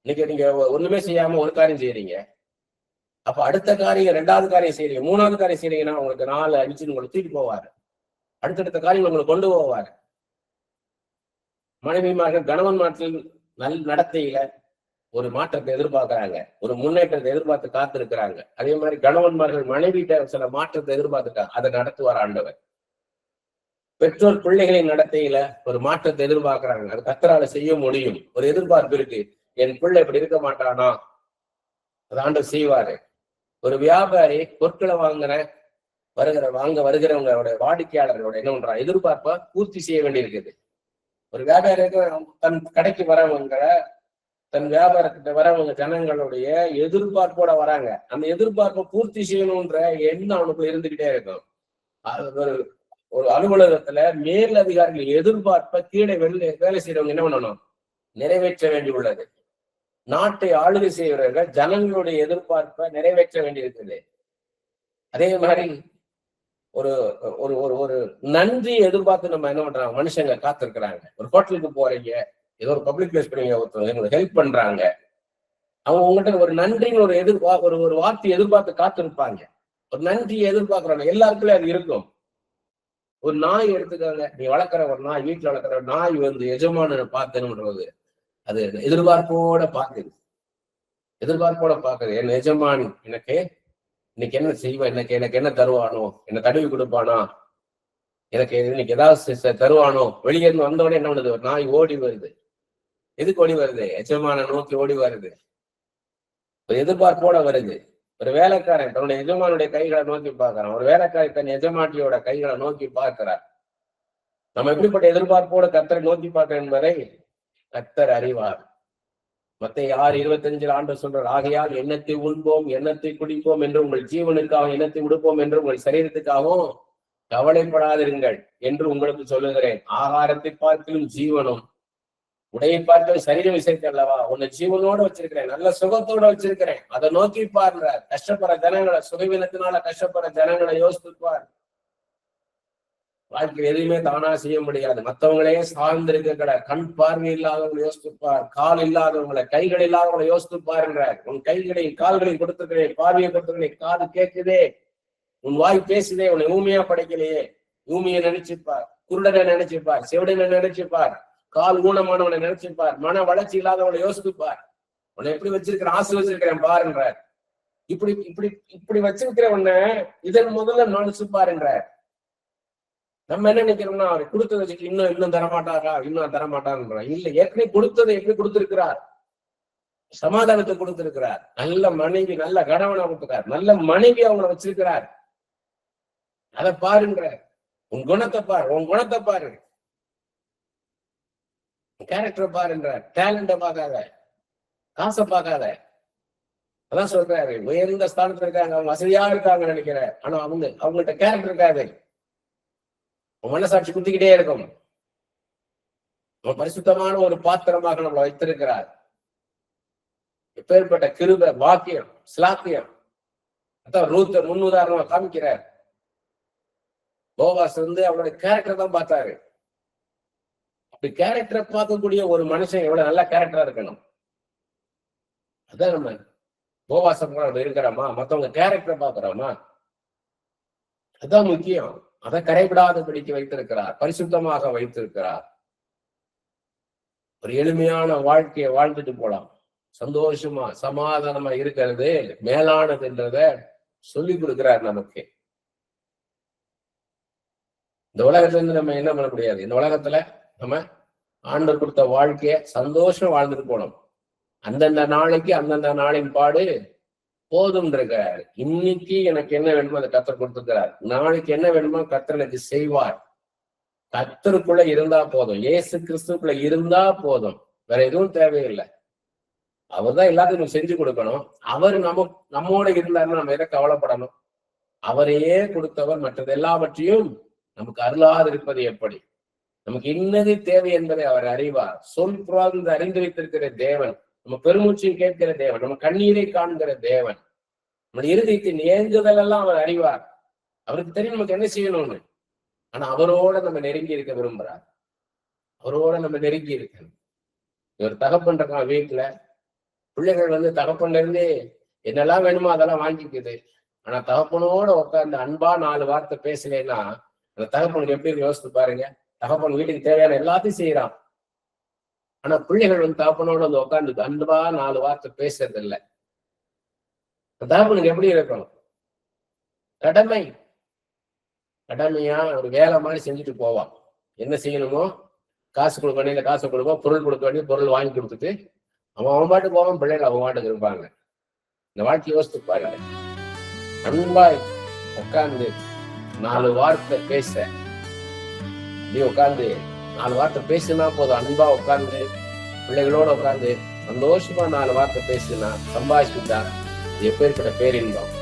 இன்னைக்கு நீங்க ஒண்ணுமே செய்யாம ஒரு காரியம் செய்யறீங்க, அப்ப அடுத்த காரியம் 2வது காரியம் செய்யறீங்க, 3வது காரியம் செய்யறீங்கன்னா உங்களுக்கு 4, 5 உங்களை தூக்கி போவாரு. அடுத்தடுத்த காரியம் உங்களை கொண்டு போவாரு. மனைவிமார்கள் கணவன் மாற்றில் நடத்தையில ஒரு மாற்றத்தை எதிர்பார்க்கிறாங்க, ஒரு முன்னேற்றத்தை எதிர்பார்த்து காத்திருக்கிறாங்க. அதே மாதிரி கணவன்மார்கள் மனைவிட்ட சில மாற்றத்தை எதிர்பார்த்துட்டாங்க, அதை நடத்துவார் ஆண்டவர். பெற்றோர் பிள்ளைகளின் நடத்தையில ஒரு மாற்றத்தை எதிர்பார்க்கிறாங்க, அது கர்த்தரால செய்ய முடியும். ஒரு எதிர்பார்ப்பு இருக்கு, என் பிள்ளை இப்படி இருக்க மாட்டானா, அது ஆண்டவர் செய்வாரு. ஒரு வியாபாரி பொருட்களை வருகிறவங்களோட வாடிக்கையாளர்களோட என்ன பண்றான், எதிர்பார்ப்பா பூர்த்தி செய்ய வேண்டியிருக்குது. ஒரு வியாபாரிக்கு தன் கடைக்கு வரவங்க, தன் வியாபாரத்திட்ட வரவங்க ஜனங்களுடைய எதிர்பார்ப்போட வராங்க. அந்த எதிர்பார்ப்பை பூர்த்தி செய்யணும்ன்ற எண்ணம் அவனுக்கு இருந்துகிட்டே இருக்கும். ஒரு அலுவலகத்துல மேல் அதிகாரிகள் எதிர்பார்ப்ப கீழே வேலை செய்யறவங்க என்ன பண்ணணும், நிறைவேற்ற வேண்டியுள்ளது. நாட்டை ஆளுகை செய்கிறவர்கள் ஜனங்களுடைய எதிர்பார்ப்பை நிறைவேற்ற வேண்டியிருக்குது. அதே மாதிரி ஒரு ஒரு ஒரு ஒரு நன்றி எதிர்பார்த்து நம்ம என்ன பண்றாங்க, மனுஷங்க காத்திருக்கிறாங்க. ஒரு ஹோட்டலுக்கு போறீங்க, ஏதோ ஒரு பப்ளிக் பிளேஸ் பண்ணீங்க, ஒருத்தர் ஹெல்ப் பண்றாங்க, அவங்க உங்கள்கிட்ட ஒரு நன்றின்னு ஒரு வார்த்தையை எதிர்பார்த்து காத்திருப்பாங்க. ஒரு நன்றியை எதிர்பார்க்கிறாங்க, எல்லாருக்குள்ளே அது இருக்கும். ஒரு நாய் எடுத்துக்காங்க, நீ வளர்க்குற ஒரு நாய், வீட்டுல வளர்க்குற நாய் எஜமானனை பார்த்தேன்னு அது எதிர்பார்ப்போட பாக்குது, என் எஜமான் எனக்கு இன்னைக்கு என்ன செய்வா, எனக்கு என்ன தருவானோ, என்ன தடவி கொடுப்பானா, எனக்கு இன்னைக்கு ஏதாவது தருவானோ. வெளியே இருந்து வந்தோடனே என்ன பண்ணுது, ஒரு நாய் ஓடி வருது. எதுக்கு ஓடி வருது, எஜமான நோக்கி ஓடி வருது. ஒரு எதிர்பார்ப்போட வருது. ஒரு வேலைக்காரன் தன்னுடைய எஜமானுடைய கைகளை நோக்கி பார்க்கிறான், ஒரு வேலைக்காரி தன் எஜமாட்டியோட கைகளை நோக்கி பார்க்கிறார். நம்ம எப்படிப்பட்ட எதிர்பார்ப்போட கர்த்தரை நோக்கி பார்க்கிறோம் என்பதை கர்த்தர் அறிவார். மத்தேயு 6:25 ஆண்டவர் சொல்றார், ஆகையால் எண்ணத்தை உண்போம், எண்ணத்தை குடிப்போம் என்று உங்கள் ஜீவனுக்காக, எண்ணத்தை உடுப்போம் என்று உங்கள் சரீரத்துக்காகவும் கவலைப்படாதிருங்கள் என்று உங்களுக்கு சொல்லுகிறேன். ஆகாரத்தை பார்க்கலும் ஜீவனும், உடையை பார்க்கலும் சரீரம் விசைத்து அல்லவா, உன்னை ஜீவனோட வச்சிருக்கிறேன், நல்ல சுகத்தோட வச்சிருக்கிறேன், அதை நோக்கி பாருங்க. கஷ்டப்படுற ஜனங்களை, சுகவீனத்தினால கஷ்டப்படுற ஜனங்களை யோசித்துப்பார். வாழ்க்கை எதுவுமே தானா செய்ய முடியாது, மற்றவங்களே சார்ந்திருக்க. கண் பார்வை இல்லாதவங்களை யோசித்துப்பார், கால் இல்லாதவங்களை, கைகள் இல்லாதவங்களை யோசித்துப்பாருங்க. உன் கைகளையும் கால்களையும் கொடுத்துக்கிறேன், பார்வையை கொடுத்துக்கிறேன், காது கேட்குதே, உன் வாய் பேசுதே, உன்னை ஊமையா படைக்கலையே, ஊமையை நினைச்சுப்பார், குருடனை நினைச்சுப்பார், செவிடனை நினைச்சுப்பார், கால் ஊனமானவனை நினைச்சுப்பார், மன வளர்ச்சி இல்லாதவனை யோசித்துப்பார். உன்னை எப்படி வச்சிருக்கிறேன், ஆசை வச்சிருக்கிறேன் பாருன்ற. இப்படி வச்சிருக்கிற உன்னை இதன் முதல்ல நினைச்சு பாருன்ற. நம்ம என்ன நினைக்கிறோம்னா, அவர் கொடுத்ததை வச்சுட்டு இன்னும் தரமாட்டாரா, இன்னும் தரமாட்டாருன்ற. இல்ல, ஏற்கனவே கொடுத்ததை எப்படி கொடுத்திருக்கிறார், சமாதானத்தை கொடுத்திருக்கிறார். நல்ல மனைவி, நல்ல கணவனை கொடுத்திருக்கார், நல்ல மனைவி அவங்கள வச்சிருக்கிறார். அதை பாருன்ற. உன் குணத்தை பாரு, உன் குணத்தை பாரு, கேரக்டரை பாருன்ற. டேலண்ட பார்க்காத, காசை பார்க்காத. அதான் சொல்றாரு, உயர்ந்த ஸ்தானத்துல இருக்காங்க, அவங்க வசதியா இருக்காங்க நினைக்கிறேன், ஆனா அவங்கள்ட்ட கேரக்டர் இருக்காது. மனசாட்சி குத்திக்கிட்டே இருக்கும். பரிசுத்தமான ஒரு பாத்திரமாக நம்மளை வைத்திருக்கிறார். எப்பேற்பட்ட கிருபை, வாக்கியம், ஸ்லாக்கியம். அதான் ரூத்த முன்னுதாரணமா காமிக்கிறார். போவாஸ் அவருடைய கேரக்டர் தான் பார்த்தாரு. அப்படி கேரக்டரை பார்க்கக்கூடிய ஒரு மனுஷன் எவ்வளவு நல்ல கேரக்டரா இருக்கணும். அதான் நம்ம போவாசம் இருக்கிறோமா, மத்தவங்க கேரக்டரை பாக்குறோமா, அதுதான் முக்கியம். அதை கரைவிடாதபடிக்கு வைத்திருக்கிறார், பரிசுத்தமாக வைத்திருக்கிறார். ஒரு எளிமையான வாழ்க்கையை வாழ்ந்துட்டு போலாம், சந்தோஷமா சமாதானமா இருக்கிறது மேலானதுன்றத சொல்லி கொடுக்கிறார் நமக்கு. இந்த உலகத்துல இருந்து நம்ம என்ன பண்ண முடியாது, இந்த உலகத்துல நம்ம ஆண்டவர் கொடுத்த வாழ்க்கைய சந்தோஷம் வாழ்ந்துட்டு போனோம். அந்தந்த நாளைக்கு அந்தந்த நாளின் பாடு போதும் இருக்காரு. இன்னைக்கு எனக்கு என்ன வேணுமோ அதை கர்த்தர் கொடுத்துருக்கிறார், நாளைக்கு என்ன வேணுமோ கர்த்தர் எனக்கு செய்வார். கர்த்தருக்குள்ள இருந்தா போதும், இயேசு கிறிஸ்துக்குள்ள இருந்தா போதும், வேற எதுவும் தேவையில்லை. அவர் தான் எல்லாத்தையும் செஞ்சு கொடுக்கணும். அவர் நம்மோட இருந்தாருன்னா நம்ம எதை கவலைப்படணும். அவரையே கொடுத்தவர் மற்றது எல்லாவற்றையும் நமக்கு அருளாது இருப்பது எப்படி. நமக்கு இன்னது தேவை என்பதை அவர் அறிவார். சொல் புறாந்து அறிந்து வைத்திருக்கிற தேவன், நம்ம பெருமூச்சையும் கேட்கிற தேவன், நம்ம கண்ணீரை காண்கிற தேவன், நம்முடைய இருதயத்தின் ஏங்குதல் எல்லாம் அவர் அறிவார். அவருக்கு தெரியும் நமக்கு என்ன செய்யணும்னு. ஆனா அவரோட நம்ம நெருங்கி இருக்க விரும்புறார், அவரோட நம்ம நெருங்கி இருக்கணும். ஒரு தகப்பன் இருக்கான் வீட்டுல, பிள்ளைகள் தகப்பன்ல இருந்து என்னெல்லாம் வேணுமோ அதெல்லாம் வாங்கிக்குது. ஆனா தகப்பனோட உட்கார்ந்து அன்பா 4 வார்த்தை பேசலைன்னா அந்த தகப்பனுக்கு எப்படி யோசித்து பாருங்க. தகப்பன் வீட்டுக்கு தேவையான எல்லாத்தையும் செய்யறான், ஆனா பிள்ளைகள் வந்து தகப்பனோட வந்து உட்காந்து அன்பா 4 வார்த்தை பேசுறது இல்லை. தகப்பனுக்கு எப்படி இருக்கணும்? கடமையா ஒரு வேலை மாதிரி செஞ்சுட்டு போவான். என்ன செய்யணுமோ காசு கொடுக்க வேண்டிய காசை கொடுப்போம், பொருள் கொடுக்க வேண்டிய பொருள் வாங்கி கொடுத்துட்டு அவன் பாட்டு போவான், பிள்ளைகள் அவன் பாட்டுக்கு இருப்பாங்க. இந்த வாழ்க்கை யோசித்து பாருங்க. அன்பா உட்காந்து 4 வார்த்தை பேச, நீ உட்காந்து 4 வார்த்தை பேசுனா போதும். அன்பா உட்காந்து பிள்ளைகளோட உட்காந்து சந்தோஷமா 4 வார்த்தை பேசுனா, சம்பாதிச்சுட்டா எப்பேற்பட்ட பேரின்பம்.